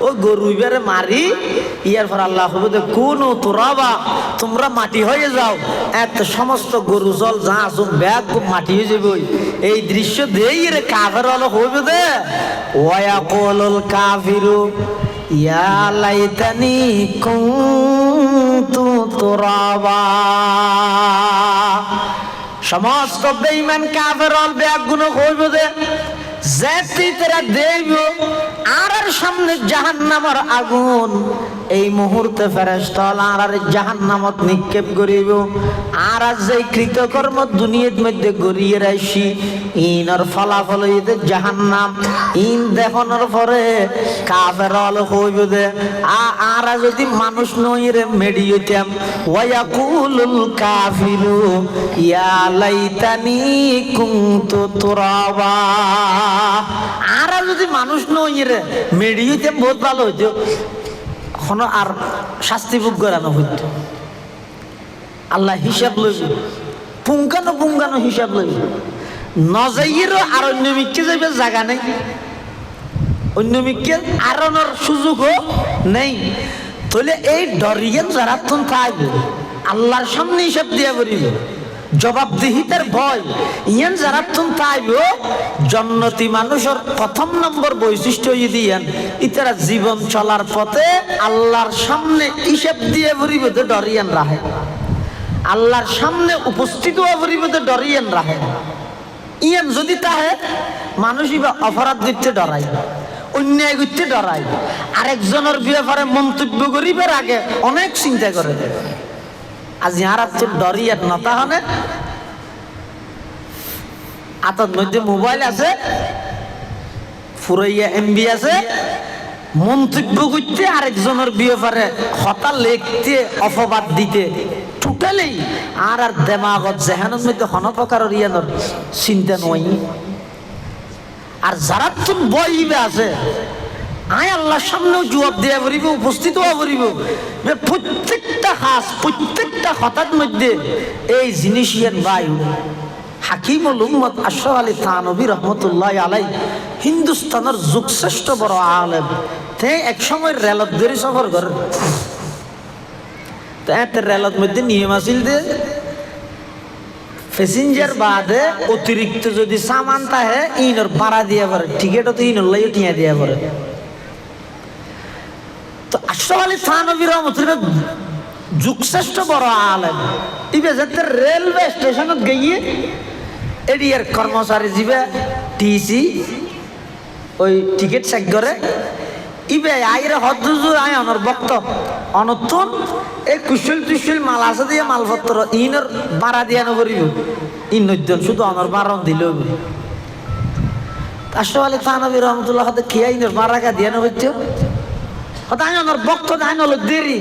A: ও গরু ইবারে মারি ইয়ার পর আল্লাহ হবে কোন তোরাবা তোমরা মাটি হয়ে যাও, এত সমস্ত গরু জল যা আসুন ব্যাগ মাটি হয়ে যাবে। এই দৃশ্য দেই রে কাফের হলো হবে দে ওয়ায়াকুলুল কাফিরু ইয়া লাইতানি কুনতু তুরাবা। সমস্ত বেঈমান কাফের হল ব্যাগুনো হইব দে যেতে তারা দেব আর সামনে জাহান্নামের আগুন। এই মুহূর্তে ফেরেশতা আর জাহান্নামত নিক্ষেপ করিব। আর যে কৃতকর্ম দুনিয়ার মধ্যে গড়িয়ে রাখছি ইনর ফলাফল হইতে জাহান্নাম। ইন দেখানোর পরে কাফের হল হইব দে আর যদি মানুষ নই রে মেডি হইতাম ওয়ায়াকুলুল কাফিরু ইয়া লাইতানি কুনতু তুরাবা। আর যদি মানুষ নই রে মেডি হইতাম বহুত ভালো হইতো, এখন আর শাস্তি ভোগ করানো হইতো। আল্লাহ হিসাব লইব, পুঙ্খানো পুঙ্খানো হিসাব লইব। নজাইয়েরও আর অন্য মিক্কে যাইবে জায়গা নেই, অন্য মিক্কে আরনের সুযোগও নেই। তাহলে এই ডরিয়েন যারা তুমি থাকবে আল্লাহর সামনে হিসাব দিয়া করিব, জবাবদিহিতার ভয় ইয়ান যারা তুমি থাকবে জন্নতি মানুষের প্রথম নম্বর বৈশিষ্ট্য দিয়েন ইতারা জীবন চলার পথে আল্লাহর সামনে হিসাব দিয়ে করিব তো ডরিয়ান রাহে, আল্লাহর সামনে উপস্থিত হওয়া করিব তো ডরিয়ান রাহে। ইয়ান যদি তাহে মানুষ ইবা অপরাধ করতে ডরায়, অন্যায় করতে ডরায়, আরেকজনের ব্যাপারে মন্তব্য করিবার আগে অনেক চিন্তা করে। আজ ইয়ার আছে ডরিয়ার নতা হনে আতর মধ্যে মোবাইল আছে, ফুরাইয়া এমবি আছে, মন্তব্য করতে আরেকজনের ব্যাপারে হতা লিখতে অপবাদ দিতে টোটালি আর দেমাগত জেহানের মধ্যে কোন প্রকারের ইয়ানোর চিন্তা নয়। আর যারা তুমি বইবে আছে আয় আল্লাহর সামনেও জবাব দেওয়া করিব, উপস্থিত হওয়া করিব। প্রত্যেকটা হাস প্রত্যেকটা হঠাৎ মধ্যে এই জিনিস ইয়ান বায়ু। হাকিমুল উম্মত আশরাফ আলী থানভী রহমতুল্লাহ আলাই হিন্দুস্তানের যুগশ্রেষ্ঠ বড় আলেম, তে এক সময় রেলত ধরে সফর করে। রেলত মধ্যে নিয়ম আছিল যে প্যাসেঞ্জার বাদে অতিরিক্ত যদি সামান তাহে ইনর ভাড়া দিয়া পড়ে, টিকিটও তো ইনর লাই টিয়া দিয়া পড়ে। তো আশরাফ আলী থানভী রহমতুল্লাহ যুগশ্রেষ্ঠ বড় আলেম ইবে যাতে রেলওয়ে স্টেশনত গিয়ে এরিয়ার কর্মচারী যাবে টিসি ওই টিকিট চেক করে ইবে আইরে হদ্দুজুর আয় অনর বক্ত অনতুন এই কুশল তুশল মাল আছে দিয়ে মালপত্র ইনর ভাড়া দিয়া নকরিব, ইন নদ্যন শুধু অনর বারণ দিল। আশরাফ আলী থানভী রহমতুল্লাহ হাতে খেয়ে ইনর ভাড়া দিয়া নকরত আয় অনর বক্ত আয় নল দেরি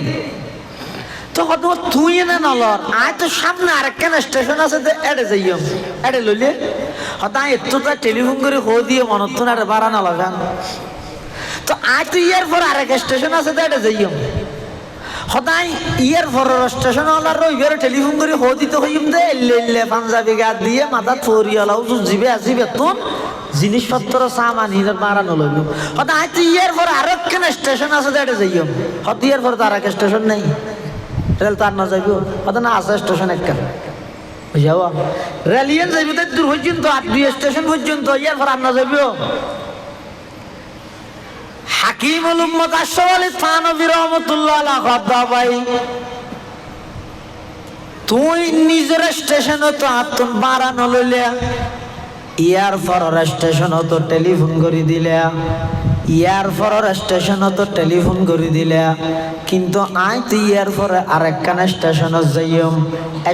A: তো কত তুই এনে নলর আয় তো সামনে আরেকখান স্টেশন আছে এড়ে যাইম এড়ে লইলে হয়তো আয় একটু টেলিফোন করে হো দিয়ে মনতুন আর ভাড়া নলগান তো আয় তো ইয়ার পর আরেক স্টেশন আছে তো এড়ে যাইম সদায় ইয়ার পর স্টেশন হলার রইবার টেলিফোন করে হো দিতে হইম দে এলে পাঞ্জাবি গাত দিয়ে মাথা ফরিয়ালাও জিবে আসিবে তোন জিনিসপত্র সামান হিসাব ভাড়া নলইব হয়তো আয় তো ইয়ার পর আরেকখান স্টেশন আছে তো এড়ে যাইম হয়তো ইয়ার পর তো আরেক স্টেশন নেই রেল তার না যাইব হয়তো না আছে স্টেশন একটা বুঝাও রেলিয়ান যাইব তো দূর পর্যন্ত আর দুই স্টেশন পর্যন্ত ইয়ার পর আর না যাইব। হাকিমুল উম্মত আশরাফ আলী থানভী রহমতুল্লাহ আলাইহি কথা ভাই তুই নিজের স্টেশনে তো আতন ভাড়া নলইলে ইয়ার পর স্টেশনে তো টেলিফোন করে দিলে ইয়ার পর স্টেশনে তো টেলিফোন করে দিলে কিন্তু আই তো ইয়ার পরে আরেকখান স্টেশনে যাইম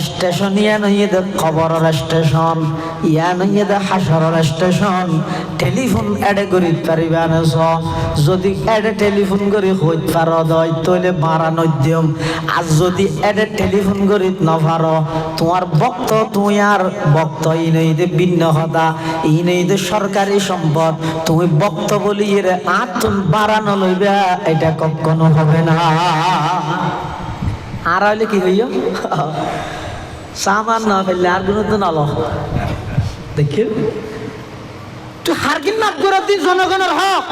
A: স্টেশন ইয়া নইয়ে দে খবরের স্টেশন ইয়া নইয়ে দে হাসরের স্টেশন টেলিফোন এডে করি পারিবা না যদি এডে টেলিফোন করে হইত পার দয় তইলে ভাড়া নদ্যম আর যদি এডে টেলিফোন করি নভার তোমার বক্ত তুই আর বক্ত ই নই দে ভিন্ন হতা ই নই দে সরকারি সম্পদ তুমি বক্ত বলি এর আর তুমি ভাড়া নলইবা এটা কখনো হবে না। আর হইলে কি হইও সামান না ফেললে আর কোনো তো নল দেখি তুই হারকিন মাফ করে দিন জনগণের হক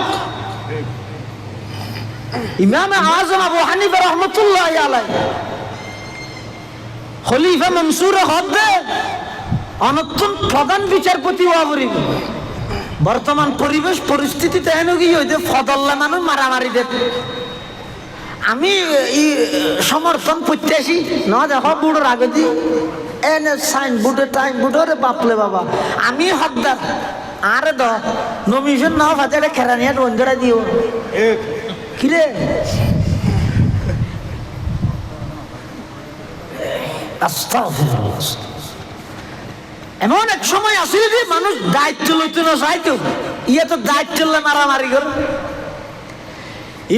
A: ইমাম আযম আবু হানিফা রাহমাতুল্লাহি আলাইহি খলিফা মনসুর হদে অনতুন প্রধান বিচারপতি হওয়া পড়িব। বর্তমান পরিবেশ পরিস্থিতিতে এন কি হইতে ফদল্লা মানুষ মারামারি দে। আমি সমর্থন করতে আসি না দেখো বুড়োর আগে দি এনে সাইন বুড়ে টাইম বুড়োরে বাপলে বাবা আমি হকদার আরে দ নমিশন না ফাজে খেরানিয়া রঞ্জরা দিও কিরে এমন এক সময় আসলে যে মানুষ দায়িত্ব লইতে না চাইতো ইয়ে তো দায়িত্ব মারামারি করে।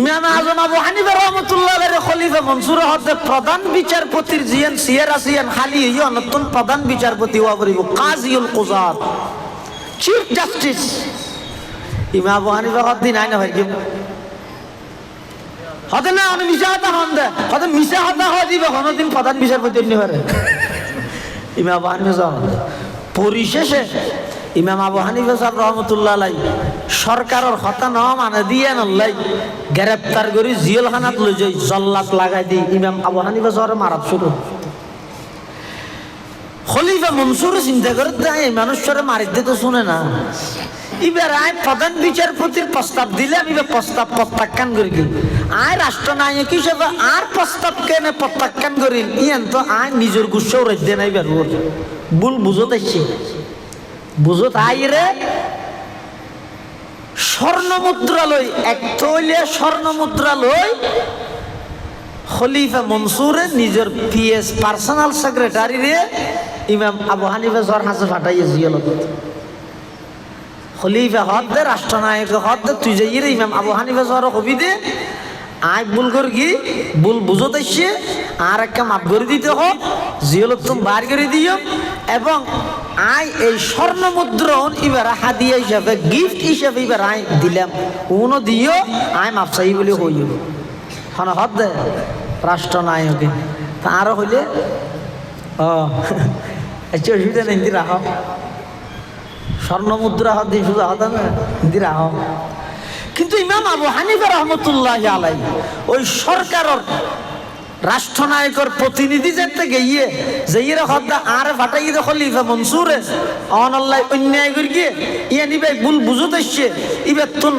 A: ইমাম আযম আবু হানিফা রাহমাতুল্লাহ আলাইহি খলিফা মনসুর হদে প্রধান বিচারপতির জিয়ান সিয়ার আসিয়ান খালি ইয়ে নতুন প্রধান বিচারপতি হওয়া পড়িব কাজীউল কুযাত চিফ জাস্টিস। ইমাম আবু হানিফা হদ নাই না ভাই হতে না আমি মিশা হতা হন দে হতে মিশা হতা হয়ে দিবে কোনদিন প্রধান বিচারপতি নি পারে। ইমাম আবু হানিফা পরিশেষে ইমাম আবু হানিফা সাহেব রহমতুল্লাহ আলাইহি সরকারের কথা ন মানে দিয়ে নলাই গ্রেফতার করে জেলখানাত লই যাই জল্লাদ লাগাই দি ইমাম আবু হানিফা সাহেব মারাত শুরু। খলিফা মনসুর চিন্তা করে এই মানুষটারে মারি দিতে শুনে না এবার আয় প্রধান বিচারপতির প্রস্তাব দিলে আমি প্রস্তাব প্রত্যাখ্যান করি আয় রাষ্ট্রনায়ক হিসেবে আর প্রস্তাব কেনে প্রত্যাখ্যান করি ইয়ান তো আয় নিজের গুচ্ছও রাজ্য নাই বের ভুল বুঝত আসছি বুঝত আই রে স্বর্ণ মুদ্রালয় এক তৈলে স্বর্ণ মুদ্রালয় খলিফা মনসুরে নিজের পিএস পার্সোনাল সেক্রেটারি রে ইমাম আবু হানিফা জর হাসে ফাটাইয়ে জিয়ালত খলিফা হদ দে রাষ্ট্রনায়ক হদ দে তুই যাই রে ইমাম আবু হানিফা জর কবি দে আয় ভুল কর কি ভুল বুঝতে আসছে আর একটা মাফ করে দিতে হোক জিয়ালত তুমি বার করে দিও এবং আয় এই স্বর্ণ মুদ্রা এবার হাদিয়া হিসাবে গিফট হিসাবে এবার আয় দিলাম উনো দিও আয় মাফ চাই বলে হইও হন হদ দে রাষ্ট্রনায়কে তারও হইলে ও আচ্ছা অসুবিধা নেই হিন্দি রাখ স্বর্ণ মুদ্রা হদ দিয়ে শুধু হতা না হিন্দি রাখ। কিন্তু ইমাম আবু হানিফা রহমতুল্লাহি আলাইহি ওই সরকারের রাষ্ট্রনায়কের প্রতিনিধি যেতে গিয়ে যাইয়ে হদ্দা আরে ফাটাই দে খলিফা মনসুরে অনাল্লাহ অন্যায় করি গিয়ে ইয়ে নিবে ভুল বুঝত আসছে ইবে তুন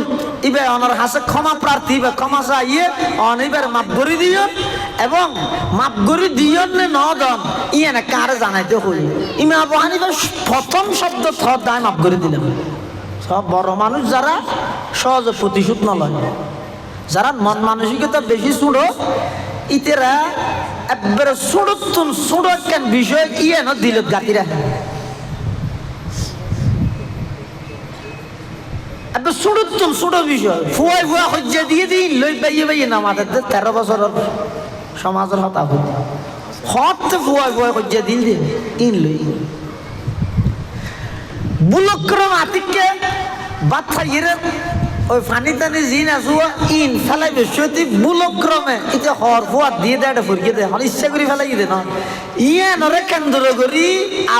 A: ইবে অনার হাসে ক্ষমা প্রার্থী ইবে ক্ষমা চাইয়ে অন এবার মাফ করে দিও এবং মাফ করে দিও নে নদন ইয়ে না কারে জানাইতে হই ইমাম আবু হানিফা প্রথম শব্দ থর দায় মাফ করে দিলাম। সব বড় মানুষ যারা সহজে প্রতিশোধ নয় যারা মন মানসিকতা বেশি ছুড়ো ইতেরা একবারে সুড়তুন সুড়কেন বিষয় ইয়ে ন দিলত গাতিরা একবার সুড়তুন সুড়ো বিষয় ফুয়াই ফুয়া হজ্জা দিয়ে দিই লই পাইয়ে পাইয়ে না মাথার 13 বছরের সমাজের হতা হত ফুয়াই ফুয়া হজ্জা দিল দিয়ে ইন লই বুলক্রম আতিককে বাচ্চা ইরে ওই ফানি টানি জিন আসুয়া ইন ফেলাই বেশি বুলক্রমে এটা হর ফুয়া দিয়ে দেয় ফুরকে দেয় হল ইচ্ছা করি ফেলাই দে না ইয়ে নরে কেন্দ্র করি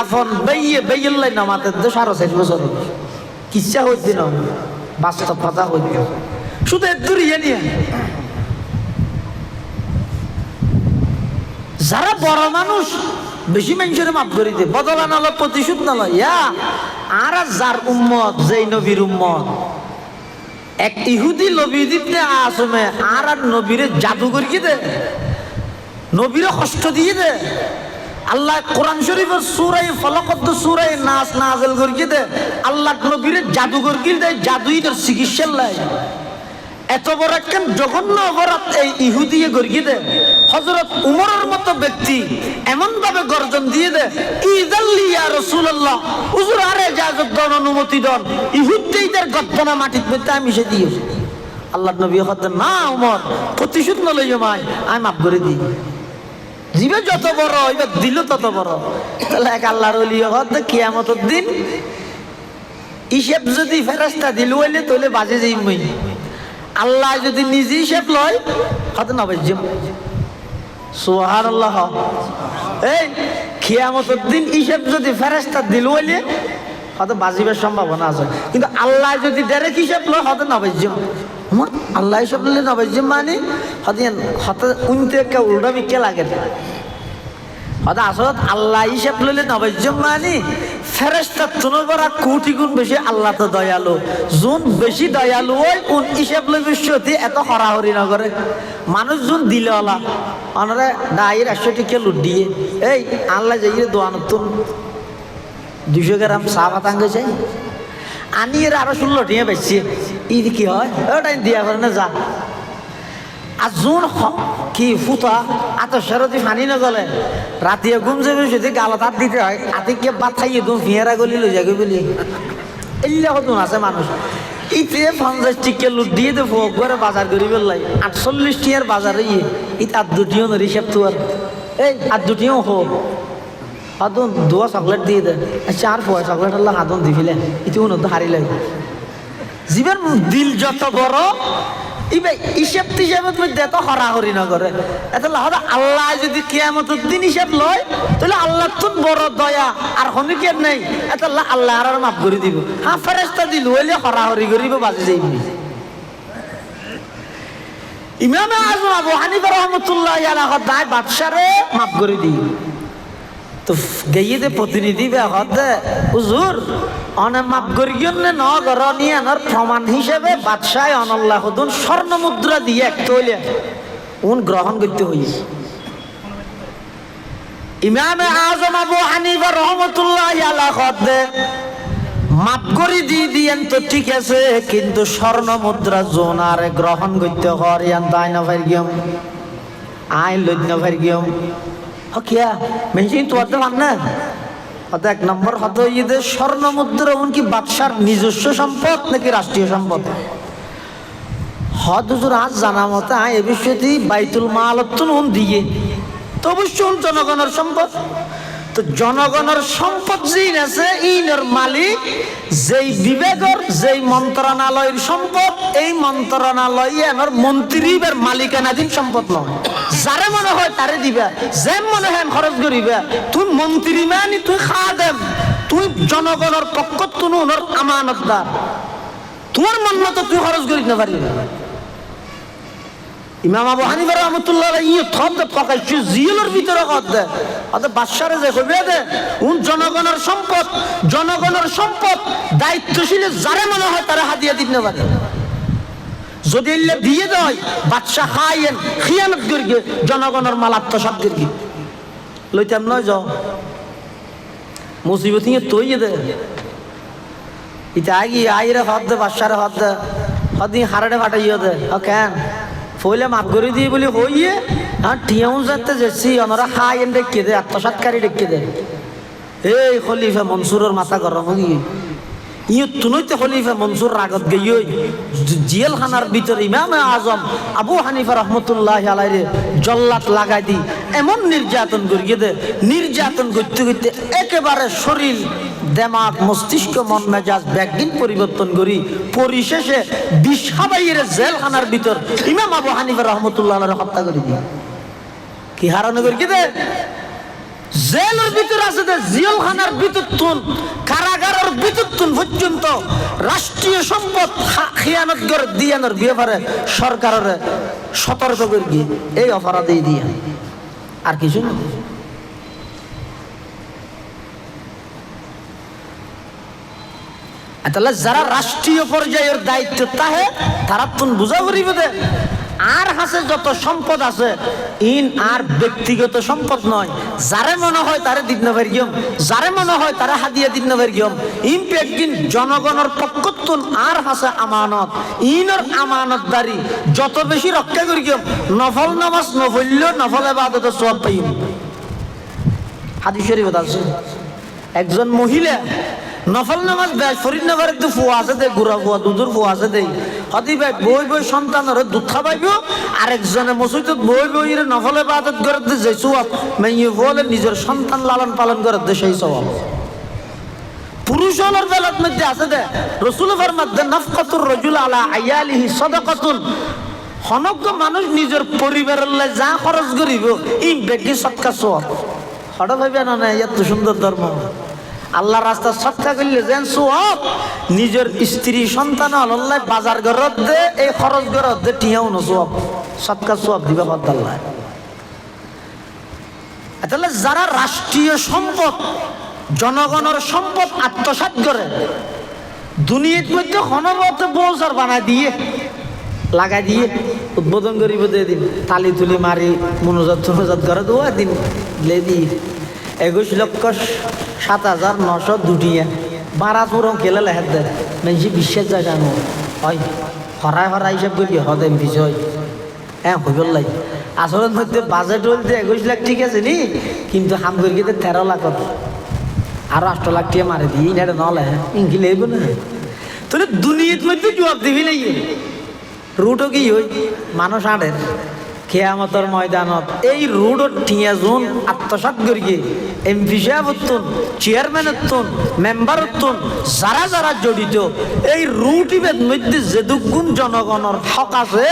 A: আফন বেইয়ে বেইল্লাই নামাতে 4.5 বছর কিচ্ছা হইতে না বাস্তব কথা হইতে শুধু এদুর ইয়ে নিয়ে যারা বড় মানুষ বেশি মানুষের মাফ করে দে বদলা নালো প্রতিশোধ নালো ইয়া আর যার উম্মত যেই নবীর উম্মত এক ইহুদি নবী দিতে আসমে আর নবীরে জাদু করিয়ে দে নবীরে কষ্ট দিয়ে দে আল্লাহ কোরআন শরীফের সূরা ফালাকত সূরা নাস নাযিল করিয়ে দে আল্লাহ নবীরে জাদু করিয়ে দে জাদুইদের চিকিৎসা লাই এত বড় একখান জঘন্য অপরাধ এই ইহুদিয়ে করিয়ে দে হযরত উমরের মতো ব্যক্তি এমন ভাবে গর্জন দিয়ে দে ইযাল্লি ইয়া রাসূলুল্লাহ হুজুর আরে ইজাজত দাও অনুমতি দাও ইহুদিদের গদ্দনা মাটিত পেতে আমি সে দিও আল্লাহ নবী হতেন না উমর প্রতিশোধ না লইও মাই আমি মাফ করে দিই জীবে যত বড় এবার দিল তত বড় তাহলে এক আল্লাহর ওলি হতে কিয়ামতের দিন হিসাব যদি ফেরেশতা দিল হইলে তাহলে বাজে যাই মই আল্লাহ যদি নিজে হিসাব লয় হতে না বাজ্য সুবহানাল্লাহ এই কিয়ামতের দিন হিসাব যদি ফেরেশতা দিল হইলে হতে বাজিবার সম্ভাবনা আছে কিন্তু আল্লাহ যদি ডাইরেক্ট হিসাব লয় হতে না বাজ্য আমার আল্লাহ হিসাব লইলে নবাইজ মানে হদিয়ান হঠাৎ উনতে একটা উল্টা বিকে লাগে হঠাৎ আসত আল্লাহ হিসাব লইলে নবাইজ মানে ফেরেশতার তুলনায় বড় কোটি গুণ বেশি আল্লাহ তো দয়ালু যোন বেশি দয়ালু ওই কোন হিসাব লই বিশ্বতি এত হরাহরি না করে মানুষ যোন দিলে ওলা অনরে ডাইর 100 টিকে লুট দিয়ে এই আল্লাহ যাইয়ে দোয়ানত তুন 200 গ্রাম চা পাতাং গেছে আনি এর আরো 16 টিয়া বেচছি ঈদ কি হয় ওটাই দিয়া করে না যা আর যোন কি ফুটা এত সেরতি ফানি না গলে রাতিয়ে ঘুম যাবে সেটি গালত হাত দিতে হয় আতিকে বাদ খাইয়ে তুমি ফিয়ারা গলি লই যাবে বলি এল্লা কতন আছে মানুষ ইতে 50 টিকে লুট দিয়ে দে ফোক করে বাজার করি বললাই 48 টিয়ার বাজারে ইত আর দুটিও না হিসাব তো আর এই আর দুটিও হোক হাদন দুয়া চকলেট দিয়ে দে চার ফোয়া চকলেট আল্লাহ হাদন দিবিলে ইতি উন্নত হারিলে জীবন দিল যত বড় ইবে হিসাব হিসাবে তুমি দেত হরাহরি না করে এত আল্লাহ যদি কিয়ামতের দিন হিসাব লয় তাহলে আল্লাহ তো বড় দয়া আর হনিকের নেই এত আল্লাহ আর মাফ করে দিব হ্যাঁ ফেরেশতা দিল হইলে হরাহরি করিব বাজে যাইবি ইমাম আযম আবু হানিফা রাহমাতুল্লাহি আলাইহি দায় বাদশারে মাফ করে দিই তো গিয়ে দে প্রতিনিধি বে হদে হুজুর অনে মাফ করিয়ন না নগরনি আনার প্রমাণ হিসেবে বাদশাহ অনাল্লাহ হুদুন স্বর্ণ মুদ্রা দিয়ে এক তৈলে উন গ্রহণ করতে হইছে ইমাম আযম আবু হানিফা রাহমাতুল্লাহি আলাইহি দে মাফ করে দিয়েন তো ঠিক আছে কিন্তু স্বর্ণ মুদ্রা জোনারে গ্রহণ করতে হরিয়ান তাই না ভাই গিয়ম আই লইন ভাই গিয়ম হকিয়া মেশিন তো আদম না আদা এক নম্বর হতো ইদে স্বর্ণ মুদ্রা উনকি বাদশার নিজস্ব সম্পদ নাকি রাষ্ট্রীয় সম্পদ হদ হুজুর আজ জানা মতে এই বিষয়টি বাইতুল মালতুন উন দিয়ে তো অবশ্যই জনগণের সম্পদ তো জনগণের সম্পদ যেই আছে ইনের মালিক যেই বিভাগের যেই মন্ত্রণালয়ের সম্পদ এই মন্ত্রণালয়ের মন্ত্রীর মালিকানাধীন সম্পদ নয় যারে মনে হয় তারে দিবা যে মনে হয় খরচ করিবা তুই মন্ত্রী মানি তুই খাদেম তুই জনগণের পক্ষ তুই ওনার আমানতদার তোমার মন মতো তুই খরচ করিতে পারবি না ইমাম আবু হানিফা রাহমাতুল্লাহ আলাইহি থদ পাকাইছে জিলের ভিতরে কত দে আদা বাদশারে যে কইবে দে উন জনগণের সম্পদ দায়িত্বশীল যারে মনে হয় তারা হাদিয়া দিতে পারে যদি এলে দিয়ে দেয় বাদশা খাইয়েন খিয়ানত করিগে জনগণের মাল আত্মসাৎ করিগে লইতাম নয় যাও মুসিবত নিয়ে তৈ দে ইটা আগি আইরে হদ দে বাদশারে হদ দে হদি হারাড়ে ফাটাইয়া দে কেন ফইলে মাফ করে দিয়ে বলি হইয়ে হ্যাঁ ঠিয়াও যাতে যেছি ওনারা খাইয়েন ডেকে দে আত্মসাৎকারী ডেকে দে এই খলিফা মনসুরের মাথা গরম গিয়ে ইয়ে তুনইতে খলিফা মনসুর রাগত গিয়ে জেলখানার ভিতরে ইমাম আজম আবু হানিফা রহমতুল্লাহি আলাইহি জল্লাদ লাগাই দি এমন নির্যাতন করিয়ে দে নির্যাতন করতে করতে একেবারে শরীর দেমাগ মস্তিষ্ক মন মেজাজ ব্যাগিন পরিবর্তন করি পরিশেষে বিশাবাইয়ের জেলখানার ভিতর ইমাম আবু হানিফা রহমতুল্লাহ আলাইহি হত্যা করে দি কি হারানো করিয়ে দে জেলের ভিতর আছে জেলখানার ভিতর তুন কারাগারের ভিতর তুন পর্যন্ত রাষ্ট্রীয় সম্পদ খিয়ানত করে দিয়ানোর ব্যাপারে সরকারের সতর্ক করে গিয়ে এই অপরাধই দিয়ে আর কিছু না তাহলে যারা রাষ্ট্রীয় পর্যায়ের দায়িত্ব তাহে তারা তুন বুঝা করিব দে আর হাসে যত সম্পদ আছে ইন আর ব্যক্তিগত সম্পদ নয় যারে মনে হয় তারে দিন পারিম যারে মনে হয় তারা হাদিয়া দিন পারিম ইন একদিন জনগণের পক্ষতুন আর হাসে আমানত ইনর আমানতদারি যত বেশি রক্ষা করিম নফল নামাজ নফল্য নফল ইবাদত সওয়াব পাইম হাদিস শরীফ আছে একজন মহিলা নফল নামাজ বেশ ফরিদ নামার একটু ফুয়া আছে দে গুড়া ফুয়া দুধুর ফুয়া আছে দেই হদি ভাই বই বই সন্তানের দুধ খাবাইব আরেকজনে মসজিদত বই বই নফল ইবাদত করে দে যে সওয়াব মেয়ে বলে নিজের সন্তান লালন পালন করে দে সেই সওয়াব পুরুষের বেলার মধ্যে আছে দে রাসূল ফরমাত দে নাফকাতুর রাজুল আলা আয়ালিহি সাদাকাতুন হনজ্ঞ মানুষ নিজের পরিবারের লাই যা খরচ করিব ই বেগি সদকা সওয়াব হঠাৎ ভাবে না এত সুন্দর ধর্ম আল্লাহ রাস্তা সৎকা করলে যেন সব নিজের স্ত্রী সন্তান আল্লাহ বাজার ঘরত দে এই খরচ ঘরত দে টিয়াও না সব সৎকা সব দিবে আল্লাহ। তাহলে যারা রাষ্ট্রীয় সম্পদ জনগণের সম্পদ আত্মসাৎ করে দুনিয়ার মধ্যে হনবত বৌসার বানায় দিয়ে লাগাই দিয়ে উদ্বোধন করিব দিয়ে দিন তালি তুলি মারি মনোজাত করে দেবো দিন লে দিয়ে 21,07,902 বারা চোরং খেলে লেখার দেয় মেনছি বিশ্বের জায়গা হয় হরাই হরাই হিসাব করি হদেম বিষয় হ্যাঁ হইবল লাগে আসলের মধ্যে বাজেট বলতে 21 লাখ ঠিক আছে নি কিন্তু হাম করি 13 লাখ আরো 8 লাখ টিয়া মারে দিই এটা নলে ইঙ্গি লেব না তাহলে দুনিয়ার মধ্যে জবাব দিবি নাই রুটও কি হই মানুষ আড়ের কেয়ামতের ময়দানত এই রুটও টিয়া জোন আত্মসাৎ করিয়ে এমপি সাহেব উত্তন চেয়ারম্যান উত্তন মেম্বার উত্তন যারা যারা জড়িত এই রুটিবের মধ্যে যে দুগুণ জনগণের হক আছে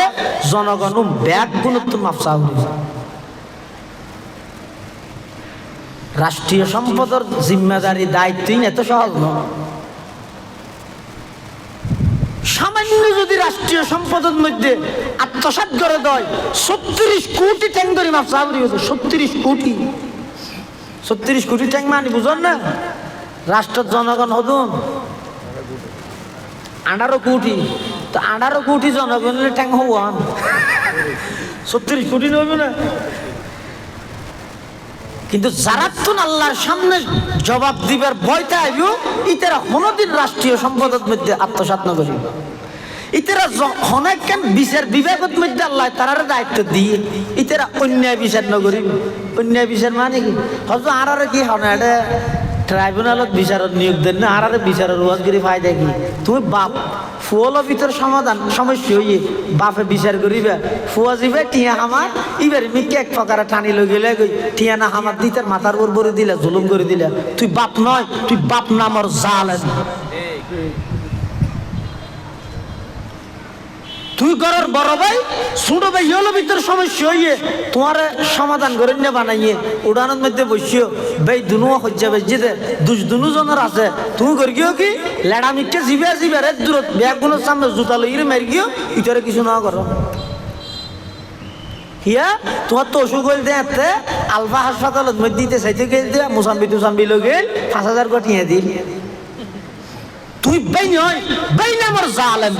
A: জনগণ ব্যাগ গুণত্ব মাপসা রাষ্ট্রীয় সম্পদের জিম্মেদারি দায়িত্বই এত সহজ নয়। সামান্য যদি রাষ্ট্রীয় সম্পদের মধ্যে আত্মসাৎ করে দেয় 36 কোটি ট্যাং ধরে মাপসা 36 কোটি ট্যাং মানে বুঝুন না রাষ্ট্রের জনগণ হতুন 18 কোটি তো 18 কোটি জনগণের ট্যাং হওয়ান 36 কোটি নইবে না কিন্তু যারা তো আল্লাহর সামনে জবাব দিবার ভয়টা আইব ইতারা কোনদিন রাষ্ট্রীয় সম্পদের মধ্যে আত্মসাৎ না করিব ইতারা অনেক কেন বিচার বিভাগের মধ্যে আল্লাহ তারার দায়িত্ব দিয়ে ইতারা অন্যায় বিচার না করিব অন্যায় বিচার মানে কি হয়তো আর কি হয় এটা ট্রাইব্যুনালত বিচারত নিয়োগ দেন না আর বিচারের ওয়াজগিরি ফায়দা কি তুমি বাপ ফুয়ালো ভিতর সমাধান সমস্যা হইয়ে বাপে বিচার করিবা ফুয়া যাবে টিয়া আমার এবার মিকে এক প্রকারে টানি লগে টিয়া না আমার দিতার মাথার উপর ভরে দিলা জুলুম করে দিলা তুই বাপ নয় তুই বাপ না আমার জালেম তুই ঘরের বড় ভাই ছোট ভাই হলো ভিতর সমস্যা হইয়ে তোমার সমাধান করে নিয়ে বানাইয়ে উড়ানোর মধ্যে বসিও ভাই দুনু হজ্জা বেজে দে দুনু জনের আছে তুমি করি গিয়েও কি লেড়া মিটকে জিবে রে দূরত ব্যাগগুলোর সামনে জুতা লইরে মেরে গিয়েও ইটারে কিছু না করো হিয়া তোমার তো অসুখ হইল দেতে আলফা হাসপাতালত মধ্যে দিতে চাইতে গেল দিয়া মুসাম্বি লগে 5,000 কটিয়ে দিল তুই বেই নয় বেই না আমার জালেম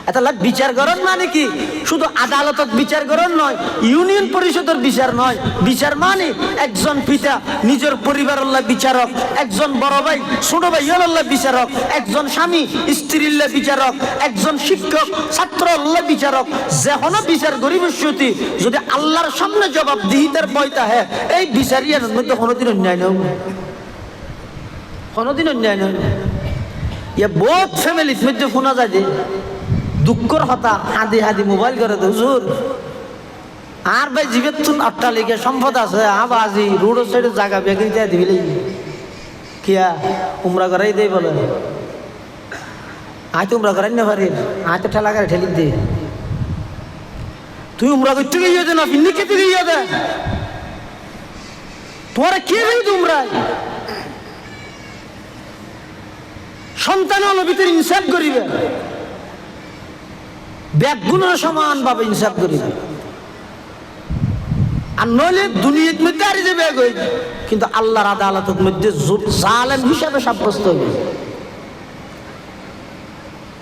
A: এটা বিচার করেন মানে কি শুধু আদালতত বিচার করেন নয় ইউনিয়ন পরিষদের বিচার নয় বিচার মানে একজন পিতা নিজের পরিবারের বিচারক একজন বড় ভাই ছোট ভাই আল্লাহ বিচারক একজন স্বামী স্ত্রীর বিচারক একজন শিক্ষক ছাত্র আল্লাহ বিচারক যেন বিচার গরিবস্যতি যদি আল্লাহর সামনে জবাব দিহিতার বইতা হ্যাঁ এই বিচারিয়ার মধ্যে কোনোদিন অন্যায় নয় কোনোদিন অন্যায় নয় ইয়া বহুত ফ্যামিলির মধ্যে শোনা যায় যে দুঃখর হতা হাদি মোবাইল করে দে হুজুর আর ভাই জীবের তুন অট্টালিকা সম্পদ আছে আবাজি রোড সাইডে জায়গা বেগে দিয়ে দিবি কিয়া উমরা করাই দেই বলে আয় তো উমরা করাই না পারি আয় তো ঠেলা করে ঠেলি দে তুই উমরা করতে গিয়ে দে না ফিন্নি খেতে গিয়ে দে তোমার কে ভাই তোমরা সন্তান হলো ভিতরে ইনসাফ করিবে ব্যাগগুলোর সমান ভাবে ইনসাফ করিবে আর নইলে দুনিয়ার মধ্যে আর যে ব্যাগ হইবে কিন্তু আল্লাহর আদালতের মধ্যে জালেম হিসাবে সাব্যস্ত হইবে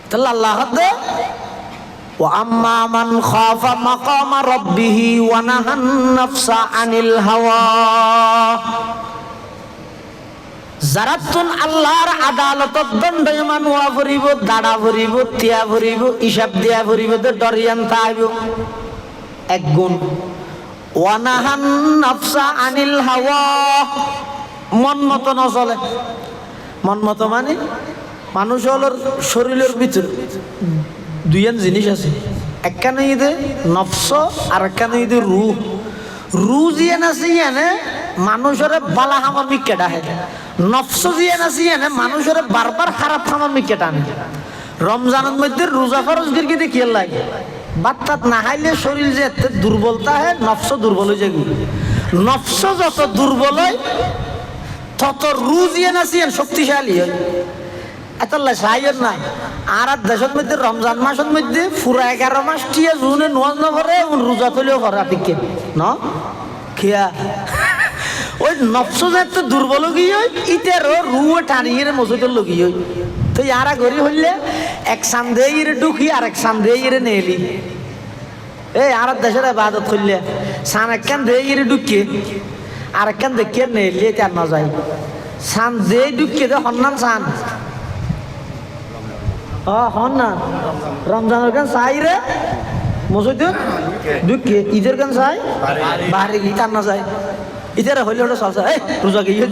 A: তাহলে আল্লাহ হাতে ওয়া আম্মা মান খাফা মাকামা রাব্বিহি ওয়া নাহান নাফসা আনিল হাওয়া যারা তুন আল্লাহর আদালতত দণ্ডয়মান হওয়া ভরিব দাঁড়া ভরিব তিয়া ভরিব হিসাব দিয়া ভরিব ডরিয়ান তাইব এক গুণ ওয়ানাহান নাফসা আনিল হাওয়া মন মতো নচলে মন মতো মানে মানুষ হল শরীরের ভিতর দুইয়ান জিনিস আছে একখানে ইদে নফস আর একখানে ইদে রূহ রু জিয়ান আছে ইয়ানে মানুষের বালা হামা মিকে ডাহে নফস জিয়ান আছে ইয়ানে মানুষের বারবার খারাপ হামা মিকে টানে রমজানের মধ্যে রোজা ফরজ গিরকে দেখিয়ে লাগে বাত্তাত না খাইলে শরীর যে দুর্বলতা হয় নফস দুর্বল হয়ে যায় নফস যত দুর্বল হয় তত রুজিয়ে নাচিয়েন শক্তিশালী হয় এতলা সাহায্য না। আর দেশের মধ্যে রমজান মাসের মধ্যে পুরা 11 মাস টিয়া জুনে নোয়াজ না করে রোজা তুলেও করে আতিকে ন খেয়া ওই নফস যাতে দুর্বল গিয়ে ইটারও রুয়ে টানিয়ে মসজিদের লগি হই তো ইয়ারা গড়ি হইলে এক সান্দে ইরে ঢুকি আর এক সান্দে ইরে নেলি এই আর দেশের ইবাদত করলে সান একখান দে ইরে ঢুকি আর একখান দেখিয়ে নেলি এটা না যায় সান দে ঢুকিয়ে দে হন্নান সান হন না রমজানের গান চাই রে মসজিদ ঢুকিয়ে ঈদের গান চাই বাহারে গিয়ে টান না যায় ইতারা হইলে ওটা চলছে এই রোজা গিয়ে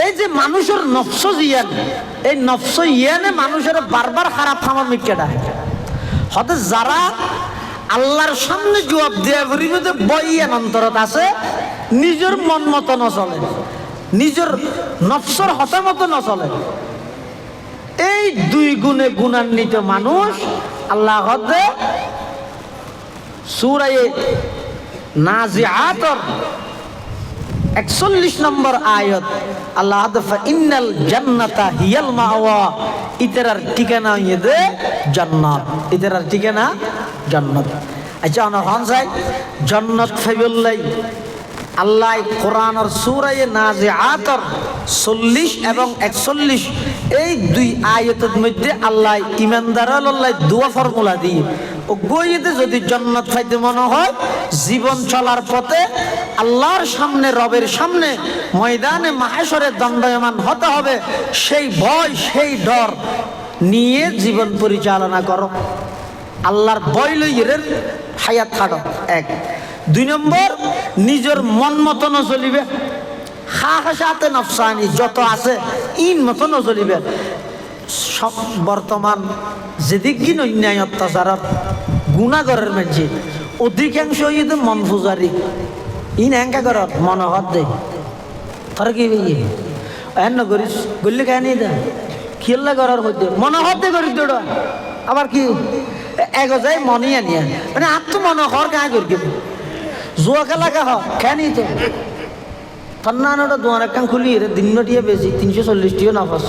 A: এই যে মানুষের নফস জিয়ান এই নফস ইয়ানে মানুষের বারবার খারাপ খামার মিকেটা হতে যারা আল্লাহর সামনে জবাব দেয়া পরিবর্তে বইয়ান অন্তরত আছে নিজের মন মতো নচলে নিজের নফসর হতা মতো নচলে এই দুই গুণে গুণান্বিত মানুষ আল্লাহ হতে সূরা নাজিআতর 41 নম্বর আয়াত আল্লাহ দফা ইন্নাল জান্নাতা হিয়াল মাওয়া ইতারার ঠিকানা হইছে জান্নাত ইতারার ঠিকানা জান্নাত আচ্ছা অন হন যায় জান্নাত ফাইবুল্লাহ আল্লাহ কোরআনের সূরা নাজিআতর 40 এবং 41 এই দুই আয়াতের মধ্যে আল্লাহ ঈমানদারদের দোয়া ফর্মুলা দিয়ে ও গইতে যদি জান্নাত পাইতে মনে হয় জীবন চলার পথে আল্লাহর সামনে রবের সামনে ময়দানে মাহশরে দণ্ডায়মান হতে হবে সেই ভয় সেই ডর নিয়ে জীবন পরিচালনা করো আল্লাহর ভয় লইয়ের হায়াত কাটো এক দুই নম্বর নিজের মন মতো ন চলিবে খাহাসাতে নফসানি যত আছে ইন মতো ন চলিবে সব বর্তমান যেদিক দিন অন্যায় অত্যাচার গুণাগরের মাঝে অধিকাংশ ইয়ে মন পূজারি ইন এঙ্কা কর মনোহর দে তোর কি এন করিস বললি কেন দে খেললে করার হইতে মনোহর দে করিস দৌড় আবার কি এগোজাই মনে আনিয়া মানে আর তো মনোহর কাঁ করি জুয়া খেলা কা খেনি তো ঠান্ডা দোয়ার একখান খুলি দিন টিয়া বেশি 340 টিও নাফাস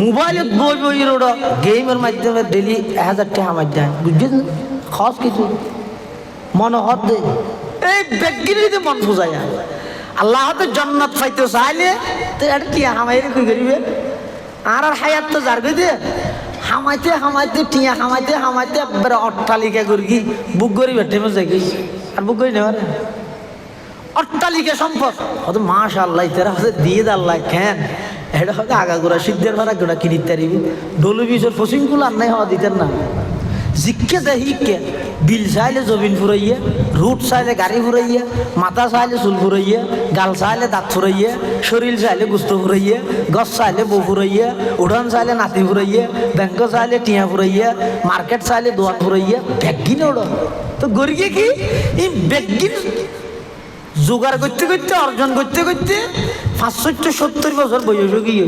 A: মোবাইলত বই বই ওটা গেমের মাধ্যমে ডেলি 1000 টাকা মাধ্যমে বুঝছেন খরচ কিছু মনোহর দে এই বেগিনিতে মন বুঝায় আল্লাহ তো জান্নাত পাইতে চাইলে তো এটা টিয়া হামাইরে কই করিবে আর হায়াত তো জারবে দে হামাইতে হামাইতে টিয়া হামাইতে হামাইতে একবার অট্টালিকা করি বুক করি বেটে মজা গেই আর বুক করি নেওয়ার অট্টালিকা সম্পদ হয়তো মাশাআল্লাহ তেরা হাতে দিয়ে আল্লাহ কেন এটা হয়তো আগাগোড়া সিদ্ধের ভাড়া গোড়া কিনিতে পারিবি ডলু বিষের ফসিংগুলো আর নাই হওয়া দিতেন না জিজ্ঞে দেখিকে বিল চাইলে জবিন ফুরাইয়া রুট চাইলে গাড়ি ফুরাইয়া মাথা চাইলে চুল ফুরাইয়া গাল চাইলে দাঁত ফুরাইয়া শরীর চাইলে গুস্ত ফুরাইয়া গছ চাইলে বউ ফুরাইয়া উড়ান চাইলে নাতি ফুরাইয়া ব্যাংক চাইলে টিয়া ফুরাইয়া মার্কেট চাইলে দোয়ান ফুরাইয়া ব্যাগিন ওড় তো গরিয়ে কি এই ব্যাগিন জোগাড় করতে করতে অর্জন করতে করতে 570 বছর বয়স গিয়ে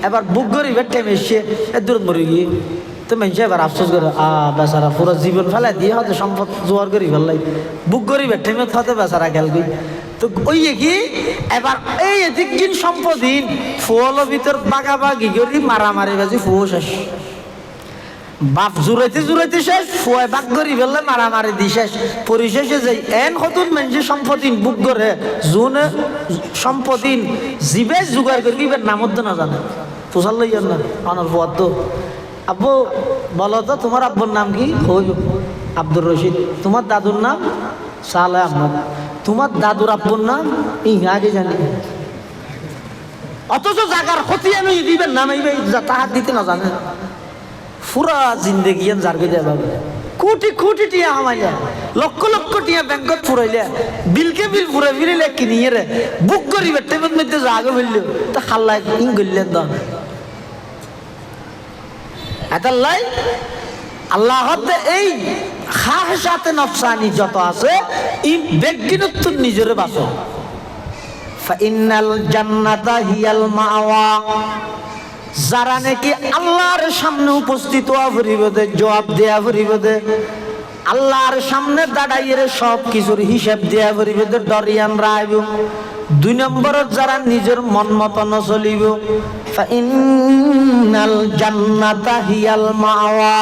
A: এবার বুক গরিবের টাইম এসে দূর মরে গিয়ে তো মানুষ এবার আফসোস করে বেচারা পুরো জীবন ফেলা দিয়ে হয়তো সম্পদ জোয়ার করি ফেললাই বুক গরিবের টাইমে হয়তো বেচারা গেল গই তো ওই কি এবার এই এদিক দিন সম্পদিন ফুয়ালো ভিতর বাগাবাগি করি মারামারি বাজি ফুয়ো শেষ বাপ জুড়াইতে জুড়াইতে শেষ ফুয়াই বাক করি ফেললে মারামারি দি শেষ পরিশেষে যাই এন হতুন মানুষের সম্পদিন বুক করে জুনে সম্পদিন জীবে জোগাড় করি এবার নামত না জানে পোষাল লইয়ার না অনর ফুয়ার তো আব্বু বলো তো তোমার আব্বুর নাম কি আব্দুর রশিদ তোমার দাদুর নাম সালে আহমদ তোমার দাদুর আব্বুর নাম আগে জানি অথচ জাগার ক্ষতি আমি দিবেন নাম এইবে তাহার দিতে না জানে পুরা জিন্দেগি যার গিয়ে যাবে কোটি কোটি টিয়া আমাইলে লক্ষ লক্ষ টিয়া ব্যাংকত ফুরাইলে বিলকে বিল ফুরাই ফিরিলে কিনিয়ে রে বুক করিবে টেবিল মধ্যে জাগে ফেললে তা খাল্লাই ইং গলিলেন দন এতাল্লাই আল্লাহ এই খাহসাতে নফসানি যত আছে এই ব্যক্তিগত নিজের বাসো ফাইনাল জান্নাতা হিয়াল মাওয়া যারা নাকি আল্লাহর সামনে উপস্থিত হওয়া পরিবদে জবাব দেয়া পরিবদে আল্লাহর সামনে দাঁড়াইয়ে সব কিছুর হিসাব দিয়া করিবে তো ডরিয়ান রাইব। 2 নম্বর যারা নিজের মন মতো ন চলিব, ফাইনাল জান্নাতা হিয়াল মাওয়া,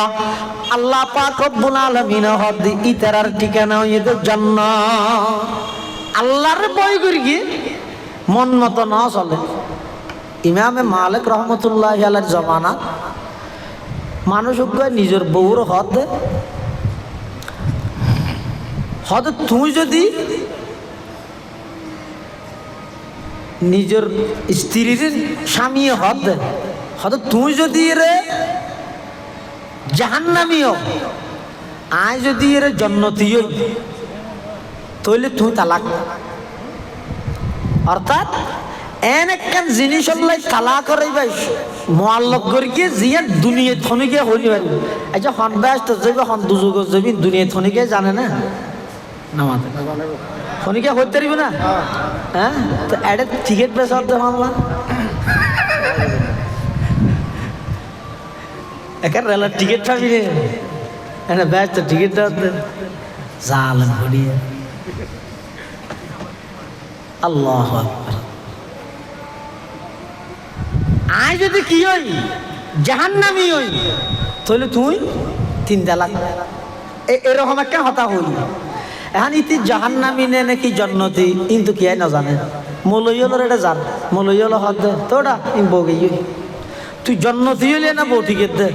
A: আল্লাহ পাক রব্বুল আলামিন হদি ইতারার ঠিকানা হইতে জান্নাত। আল্লাহর ভয় করি কি মন মতো না চলে। ইমামে মালিক রহমতুল্লাহি আলাইহির জমানা মানুষ নিজের বউর হদ তুই যদি নিজের স্ত্রীর স্বামী হদ তুই যদি রে জাহান্নামীও আয় যদি এর জন্নতি তইলে তুই তালাক। অর্থাৎ এন একখান জিনিস হল্লাই তালাক করে ভাই মোয়াল্লক করে গিয়ে জিয়া দুনিয়া থনিকে হইনি পারবি। এই যে হন ব্যস্ত যাবি হন দুযোগ যাবি দুনিয়া থনিকে জানে না নামাতে থনিকে হইতে পারিব না। হ্যাঁ তো এডে টিকিট বেচার দে মামলা এখানে রেলের টিকিট পাবি রে এনে ব্যস্ত টিকিট জাল ঘুরিয়ে আল্লাহু আকবার। আয় যদি কি হই জাহান্নামী হই তাহলে তুই 3 তালাক। এরকম একটা হতা হই। এখন ইতি জাহান্নামী নে নাকি জন্নতি কিন্তু কি না জানে মলইল এটা জান মলইল হদ দে তোরা বউকে তুই জন্নতি হইলে না বউ টিকিট দে।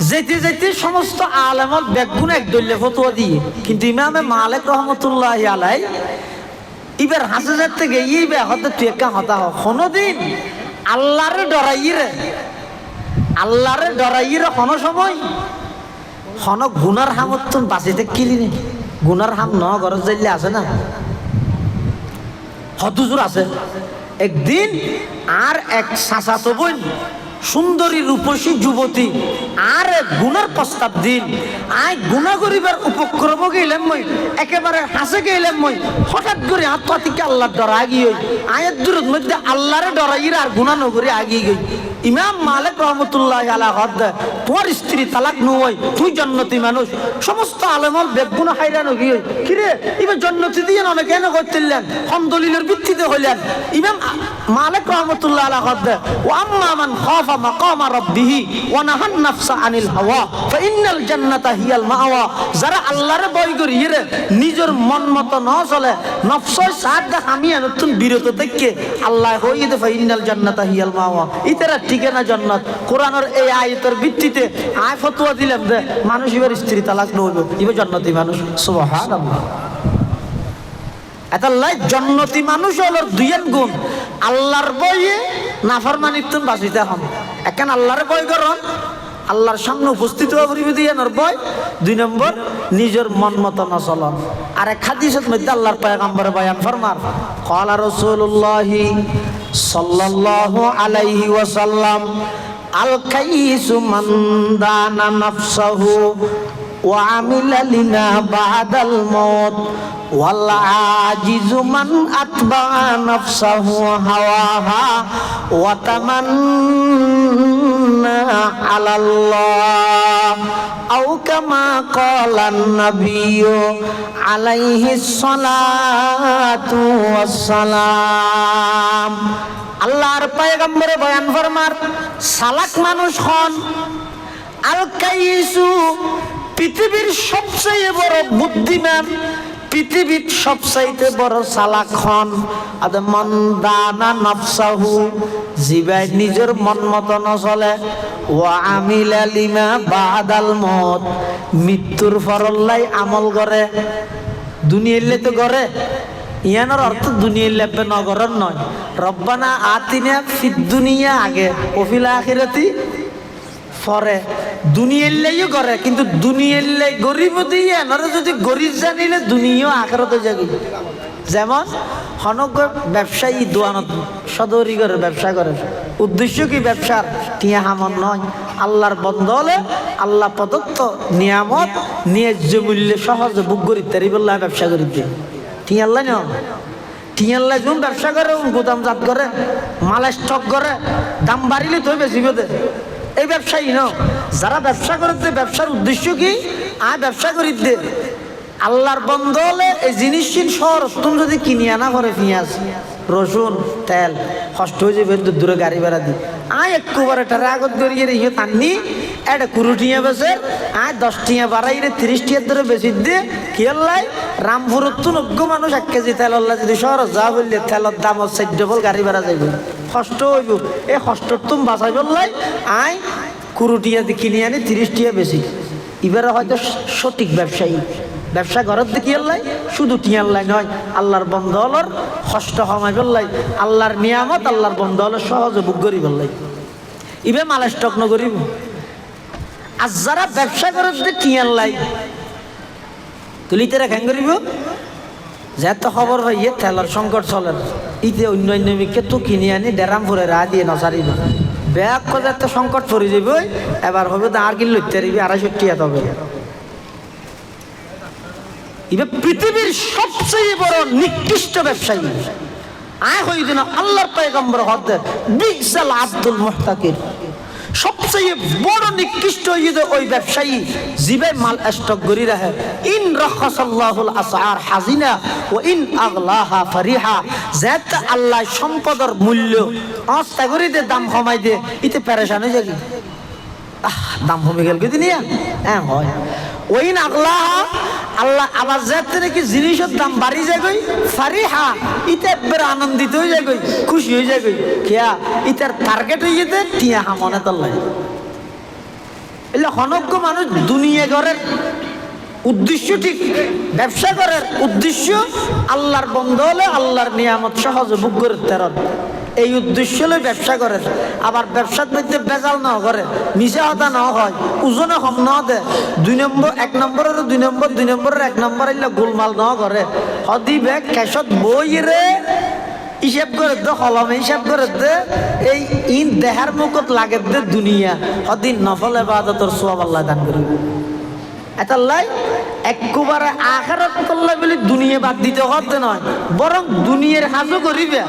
A: যেতে যেতে সমস্ত আলেমর বেগুন একদল্য ফতোয়া দিয়ে, কিন্তু ইমামে মালিক রহমতুল্লাহি আলাইহি এবার হাসে যেতে গিয়ে হতে তুই একা হতা হ কোনদিন আল্লাহরে ডরাইরে কোনো সময় হন গুনার হামত বাঁচিতে কিলি নে গুনার হাম ন ঘর যাইলে আছে না হতুজুর আছে। একদিন আর এক চাচাতো বোন সুন্দরী রূপসী যুবতী আর গুণার প্রস্তাব দিন আয় গুণা করিবার উপক্রম গেলাম মই একেবারে হাসে গেলাম মই হঠাৎ করে আত্মাতিকে আল্লাহ ডরা আগিয়ে আয়ের দূরের মধ্যে আল্লাহরে ডরাইর আর গুণা নগরে আগিয়ে গই। ইমাম মালিক রহমতুল্লাহি আলাইহি হদ তোর স্ত্রী তালাক নয় তুই জন্নতি মানুষ। সমস্ত আলেমল বেগুনা হাইরান গিয়ে কিরে এবার জন্নতি দিয়ে অনেকে এনে করতেলেন হম দলিলের ভিত্তিতে হইলেন। ইমাম মালিক রহমতুল্লাহ আলাইহি হদ ও আম্মা মান খাফা মাকাম রাব্বিহি ওয়া নাহান নাফসা আনিল হাওয়া ফাইনাল জান্নাতা হিয়াল মাওয়া, যারা আল্লাহর ভয় করিয়ে নিজের মন মতো ন চলে নফসের সাথে আমি নতুন বিরত থেকে আল্লাহ হইতে ফাইনাল জান্নাতা হিয়াল মাওয়া ইতারা ঠিকানা জান্নাত। কোরআনের এই আয়াতের ভিত্তিতে আয় ফতোয়া দিলাম যে মানুষ এবার স্ত্রী তালাক নইব ইবে জান্নাতি মানুষ। সুবহানাল্লাহ। এতাল্লাই জান্নাতি মানুষ হলো 2 গুণ আল্লাহর ভয়ে নাফরমানির তুন বাঁচিতে হন। এখন আল্লাহর ভয় করন আল্লাহর সামনে উপস্থিত হইবে দিয়ে নর ভয়। 2 নম্বর নিজের মন মতো না চলন। আর এক হাদিসের মধ্যে আল্লাহর পয়গম্বর বয়ান ফরমার ক্বালা রাসূলুল্লাহি সাল্লাল্লাহু আলাইহি ওয়াসাল্লাম আল কাইসু মান দানা নাফসাহু ওয়া আমিলা লিনা বাদাল মাউত ওয়াল আজিজু মান আতবা নাফসাহু হাওয়াহা ওয়া তামান্না আলাল্লাহ আও কামা ক্বালান নাবিয়্যু আলাইহিস সালাতু ওয়াস সালাম। আল্লাহর পয়গম্বর বয়ান ফরমার সালাক মানুষ হন আল কাইসু পৃথিবীর সবচেয়ে বড় বুদ্ধিমান পৃথিবীর সবচাইতে বড় চালাক হন আদে মন দানা নফসাহু জিবাই নিজের মন মতো নচলে ওয়া আমিলা লিমা বাদাল মত মৃত্যুর ফরল্লাই আমল করে। দুনিয়ালে তো করে ইয়ানোর অর্থ দুনিয়ার লেপে নগরের নয়। রব্বানা আতিনা ফিদ দুনিয়া আগে ওফিল আখিরাতি পরে দুনিয়ার লাইও করে, কিন্তু দুনিয়ার লাই গরিব দিয়ে এনারা যদি গরিব জানিলে দুনিয়াও আখিরাতে যাবে। যেমন হনক ব্যবসায়ী দোয়ানত সদরি করে ব্যবসা করে, উদ্দেশ্য কি ব্যবসার টিয়া হামন নয়, আল্লাহর বন্ধ হলে আল্লাহ প্রদত্ত নিয়ামত ন্যায্য মূল্যে সহজে বুক করি তারি বললে ব্যবসা করি দিয়ে টিয়াল্লাই ন টিয়াল্লাই যখন ব্যবসা করে গুদাম জাত করে মাল স্টক করে দাম বাড়িলে তো বেশি বোধে এই ব্যবসায়ী ন যারা ব্যবসা করে দে, ব্যবসার উদ্দেশ্য কি? ব্যবসা করি দে আল্লাহর বন্ধ হলে এই জিনিস শহর তুমি যদি কিনে আনা করে পেঁয়াজ রসুন তেল কষ্ট হয়ে যাবে, দূরে গাড়ি ভাড়া দি একবারে এটার আগত গড়িয়ে রেখে টাননি এটা 20 টিয়া বেছে 10 টিয়া বাড়াই 30 টিয়ার ধরে বেশি দিয়ে কি আল্লাহ রামপুরের তো 90 মানুষ 1 কেজি তেল আল্লাহ যদি শহর যা বললে তেলের দাম 4 ডবল গাড়ি ভাড়া যাইব, কষ্ট হইব। এই কষ্টর তুমি বাঁচাই বললাই 20 টিয়া দিয়ে কিনে আনি 30 টিয়া বেশি। এবারে হয়তো সঠিক ব্যবসায়ী ব্যবসা ঘরের দেখি আল্লাহ শুধু টিয়াল্লাই নয়, আল্লাহর বন্ধ হলর কষ্ট কমাই বললাই, আল্লাহর নিয়ামত আল্লাহর বন্ধ হলে সহজে বুক করি বললাই, ইবে মালের স্টক নগরিব। আর যারা ব্যবসা করে টিয়াল্লাই তুলিতে রেখান করিব যেত খবর পাইয়ে তেলের সংকট চলে ইতে অন্যান্য মিকে তো কিনে আনি ডেরাম ভরে রা দিয়ে নচারিব ব্যাগ করে এত সংকট পড়ে যাব, এবার হবে তো আর কি লইতে পারবি 250 টিয়া তবে। এবার পৃথিবীর সবচেয়ে বড় নিকৃষ্ট ব্যবসায়ী হইল না আল্লাহর পয়গম্বর হদ বিসাল আব্দুল মুহতাকির। সবচেয়ে বড় নিকৃষ্ট হইল ওই ব্যবসায়ী জিবে মাল স্টক করি রাখে। ইন রাখাসাল্লাহুল আসআর হাজিনা ওয়া ইন আগলাহা ফারিহা। যেত আল্লাহ সম্পদের মূল্য আস্তা করে দে দাম কমাই দে ইতে পেরেশান হয়ে যাবি, দাম কমে গেল কি নিয়া হয়। ওই না আল্লাহ আবার যাতে নাকি জিনিসের দাম বাড়ি যায় গই ফারিহা ইতে একবার আনন্দিত হয়ে যায় গই, খুশি হয়ে যায় গই কিয়া ইতার টার্গেট হয়ে যেতে টিয়া মনে তল্লাই। এলে অনজ্ঞ মানুষ দুনিয়া ঘরের উদ্দেশ্য ঠিক, ব্যবসা করার উদ্দেশ্য আল্লাহর বন্ধ হলে আল্লাহর নিয়ামত সহজে বুক করে তেরন, এই উদ্দেশ্য হলে ব্যবসা করে। আবার ব্যবসার মধ্যে বেজাল না করে, মিশা হতা না হয়, ওজনে কম না দে, 2 নম্বর 1 নম্বরের 2 নম্বর 2 নম্বরের 1 নম্বর এলে গোলমাল না করে। হদি ব্যাগ ক্যাশত বই রে হিসাব করে দে, কলমে হিসাব করে দে, এই ইন দেহার মুখত লাগে দে দুনিয়া হদিন নফল ইবাদতের সওয়াব আল্লাহ দান করবে। এতাল্লাই একবারে আখিরাত করলে বলে দুনিয়া বাদ দিতে হতে নয়, বরং দুনিয়ার কাজও করিবে,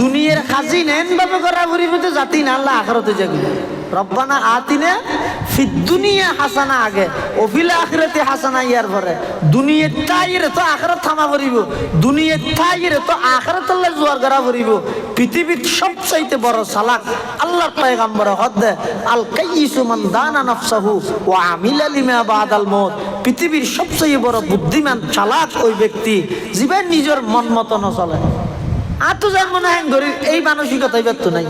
A: দুনিয়ার কাজই নেন ভাবে করা করিবে তো জাতি না আল্লাহ আখিরাতে যাবে। রব্বানা আতিনা ফিদ দুনিয়া হাসানা আগে ও ফিল আখিরাতি হাসানা ইয়ার পরে দুনিয়ার তাইরে তো আখিরাত থামা করিব, দুনিয়ার তাইরে তো আখিরাত আল্লাহ জোয়ার করা করিব। পৃথিবীর সবচাইতে বড় চালাক আল্লাহর পয়গম্বর হদে আল কাইয়িসু মান দানা নাফসাহু ওয়া আমিলা লিমা বাদাল মউত। পৃথিবীর সবচেয়ে বড় বুদ্ধিমান চালাক ওই ব্যক্তি জীবন নিজের মন মতো ন চলে। আতো যার মনে হয় গরিব এই মানসিকতাই ব্যক্ত নাই।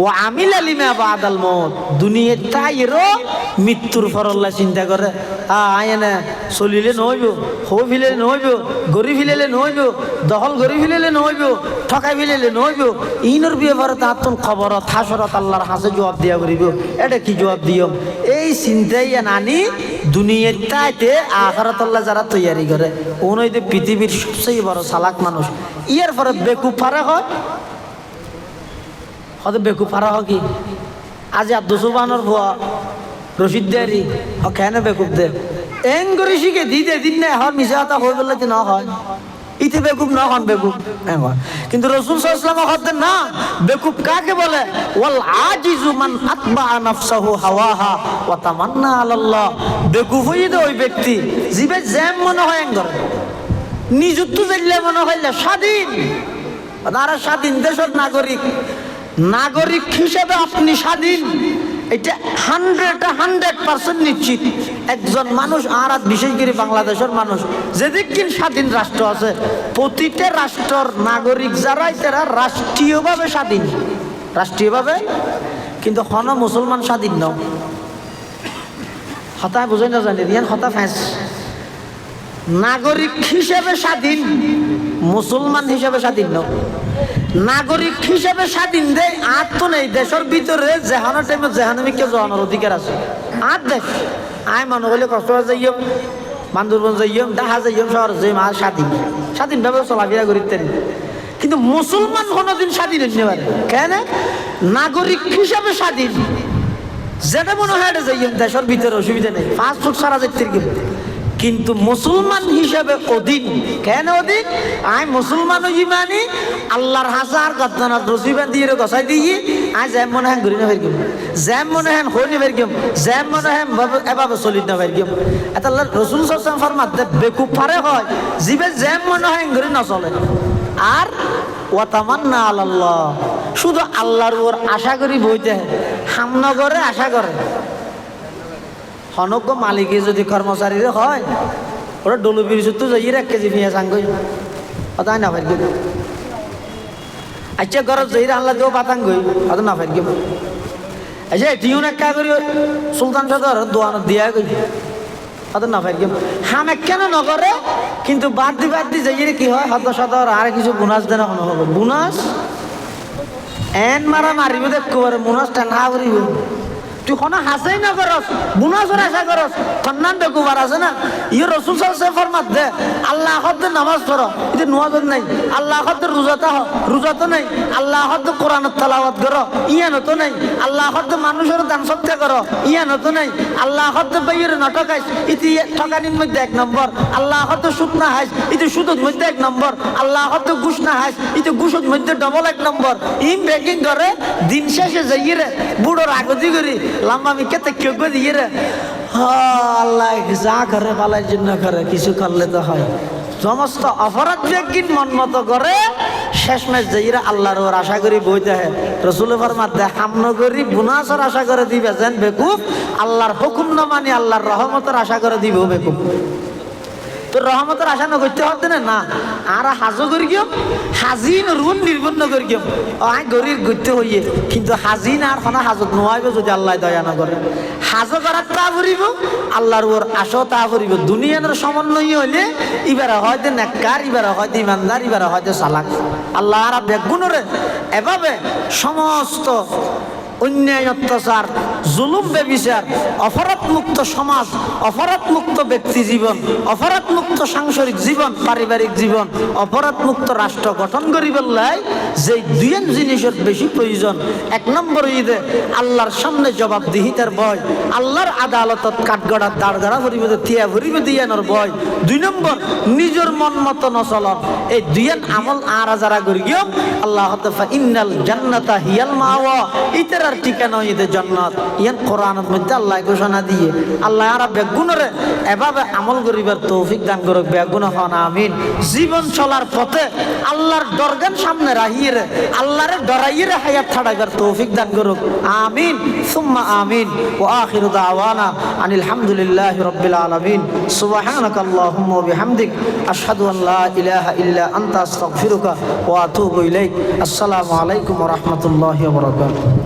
A: ও আমিলা লিমা বাদাল মউত দুনিয়ার তাইরও মৃত্যুর ফরল্লা চিন্তা করে আয়না চলিলে নহইব, হো ফিলে নহইব, গড়ি ফিলেলে নহইব, দখল গড়ি ফিলেলে নহইব, ঠকাই ফিলেলে নহইব। ইনর ব্যাপারে তার খবর হাসরত আল্লাহর হাসে জবাব দিয়া করিব, এটা কি জবাব দিও? এই চিন্তাই নানি দুনিয়ার তাইতে আখিরাত আল্লাহ যারা তৈয়ারি করে ওনইতে পৃথিবীর সবচেয়ে বড় চালাক মানুষ। ইয়ার পরে বেকুব ফারা হয় হয়তো বেকুব ফারা হয় কি আজি আব্দুসুবানোর ভুয়া রশিদ দেয়ারি কেন বেকুব দে এন করে শিখে দিতে দিন না হর মিশা হতা হয়ে বললে কি না হয় ইতে বেকুব না হন বেকুব। কিন্তু রাসূল সাল্লাল্লাহু আলাইহি ওয়াসাল্লাম হতেন না বেকুব কাকে বলে? ওয়াল আজিজু মান আতবা নাফসাহু হাওয়াহা ওয়া তামান্না আলাল্লাহ। বেকুব হইতে ওই ব্যক্তি জিবে জ্যাম মনে হয় এন করে নিযুক্ত যাইলে মনে হইলে স্বাধীন, তারা স্বাধীন দেশের নাগরিক, নাগরিক হিসেবে আপনি স্বাধীন, এটা 100% নিশ্চিত। একজন মানুষ আর বিশেষ করে বাংলাদেশের মানুষ যেদিন স্বাধীন রাষ্ট্র আছে প্রতিটা রাষ্ট্রের নাগরিক যারা তারা রাষ্ট্রীয়ভাবে স্বাধীন, রাষ্ট্রীয়ভাবে, কিন্তু কোন মুসলমান স্বাধীন ন হতা বুঝাই না জানি রিয়ান হতা ফ্যাঁস নাগরিক হিসেবে স্বাধীন, মুসলমান হিসেবে স্বাধীন ন। নাগরিক হিসেবে স্বাধীন দেয় আর তো নেই দেশের ভিতরে যেহানো টাইমে যেহানমিকে যাওয়ানোর অধিকার আছে। আর দেখ আয় মনে হইলে কষ্ট যাইম বান্দরবন যাইম দেখা যাইম শহর যাইম আর স্বাধীন স্বাধীনভাবে চলাফেরা করিতেন। কিন্তু মুসলমান কোনোদিন স্বাধীন হইতে পারে কেন? নাগরিক হিসাবে স্বাধীন, যেটা মনে হয় এটা যাইম দেশের ভিতরে অসুবিধা নেই, 5 ফুট সারা যেতে কিন্তু মুসলমান হিসাবে অধীন। কেন অধীন? আই মুসলমান হই মানে আল্লাহর হাজার গদ্দানাত রসিবান দিয়ে গসাই দিয়ে আজ জ্যাম মনে হয় ঘুরি না ফেরকিম, জ্যাম মনে হয় হই না ফেরকিম, জ্যাম মনে হয় এভাবে চলি না ফেরকিম। এটা রসুল সাল্লাম ফরমাত বেকুব পারে হয় জিবে জ্যাম মনে হয় ঘুরি না চলে। আর ওয়াতামান্না আলাল্লাহ, শুধু আল্লাহর উপর আশা করি বইতে হামনগরে আশা করে। হনজ্ঞ মালিকে যদি কর্মচারীরা হয় ওরা ডলু বিরিশুদ্ধ যাই 1 কেজি পেঁয়াজ আঙ্গই তাই না ফের গেল। আচ্ছা ঘর যাই আল্লাহ দেও পাতাং গই অত না ফের গেল। আচ্ছা এটিও না কা করি সুলতান সদর দোয়ান দিয়া গই অত না ফের গেল। হামে কেন নগরে কিন্তু বাদ দি যাই কি হয় হত সদর আর কিছু বোনাস দেনা হন হবে বোনাস এন মারা মারিব দেখো বোনাস টানা করিব। তুই কোনো হাসাই না করস বুনাসের আশা করস কন্যান বেকুবার আছে না ইয়ে রসুল সাল্লাল্লাহু ফরমাত দে আল্লাহ হদ্দে নামাজ পড়ো এটা নুয়াজত নাই, আল্লাহ হদ্দে রোজা তো নাই, আল্লাহ হদ্দে কোরআনের তেলাওয়াত করো ইয়ানো তো নাই, আল্লাহ হদ্দে মানুষের দান সৎকার করো ইয়ানো তো নাই, আল্লাহ হদ্দে বাইরে নটকাইস ইতি ঠকানির মধ্যে 1 নম্বর, আল্লাহ হদ্দে সুদ না হাইস ইতি সুদের মধ্যে 1 নম্বর, আল্লাহ হদ্দে ঘুষ না হাইস ইতি ঘুষের মধ্যে ডবল 1 নম্বর। ইন বেকিং করে দিন শেষে যাইয়ে বুড়োর আগতি করি লম্বা আমি কেতে কেউ দিয়ে রে আল্লাহ যা করে পালার জন্য করে কিছু করলে তো হয়। সমস্ত অপরাধ ব্যক্তির মন মতো করে শেষমেশ যাইরা আল্লাহর ওর আশা করি বইতে হয়। রসুল ফরমাতে হামন করি বুনাসর আশা করে দিবে যেন বেকুব, আল্লাহর হুকুম না মানি আল্লাহর রহমতের আশা করে দিব বেকুব। তো রহমতের আশা না করতে হতে না আর হাজো করি গিয়ে হাজিন রুন নির্বন্ন করি গিয়ে আই গরির গড়তে হইয়ে কিন্তু হাজিন আর খানা হাজত নোয়াইব যদি আল্লাহ দয়া না করে। হাজো করার তা ভরিব আল্লাহর ওর আশাও তা ভরিব। দুনিয়ার সমন্বয় হইলে এবারে হয়তো নেককার, এবারে হয়তো ইমানদার, এবারে হয়তো চালাক। আল্লাহ আর বেগুনরে এভাবে সমস্ত অন্যায় অত্যাচার জুলুম বেবিচার অপরাধ মুক্ত সমাজ, অপরাধ মুক্ত ব্যক্তি জীবন, অপরাধ মুক্ত সাংসারিক জীবন, পারিবারিক জীবন, অপরাধ মুক্ত রাষ্ট্র গঠন করিবার লাই যে 2 জিনিসের বেশি প্রয়োজন। 1 নম্বর ঈদে আল্লাহর সামনে জবাবদিহিতার ভয়, আল্লাহর আদালতত কাঠগড়ার দাঁড়গাড়া ভরিবে তিয়া ভরিবে দিয়ানোর ভয়। 2 নম্বর নিজের মন মতো নচলন। এই 2 আমল আর যারা করি গিয়ে আল্লাহ তাআলা ইন্নাল জান্নাতা হিয়াল মাওয়া ইতার ঠিকানা ঈদে জান্নাত ইয়ান কোরআনের মধ্যে আল্লাহ ঘোষণা দিয়ে আল্লাহ আর বেগুনরে এভাবে আমল করিবার তৌফিক দান করুক। বেগুন হন আমিন। জীবন চলার পথে আল্লাহর দরগান সামনে রাখিয়ে আল্লাহরে ডরাইয়ে হায়াত ছাড়াইবার তৌফিক দান করুক আমিন সুম্মা আমিন। ওয়া আখিরু দাওয়ানা আনিল হামদুলিল্লাহি রাব্বিল আলামিন। সুবহানাকাল্লাহুম্মা ওয়া বিহামদিক আশহাদু আন লা ইলাহা ইল্লা আনতা আস্তাগফিরুকা ওয়া আতুবু ইলাইক। আসসালামু আলাইকুম ওয়া রাহমাতুল্লাহি ওয়া বারাকাতুহু।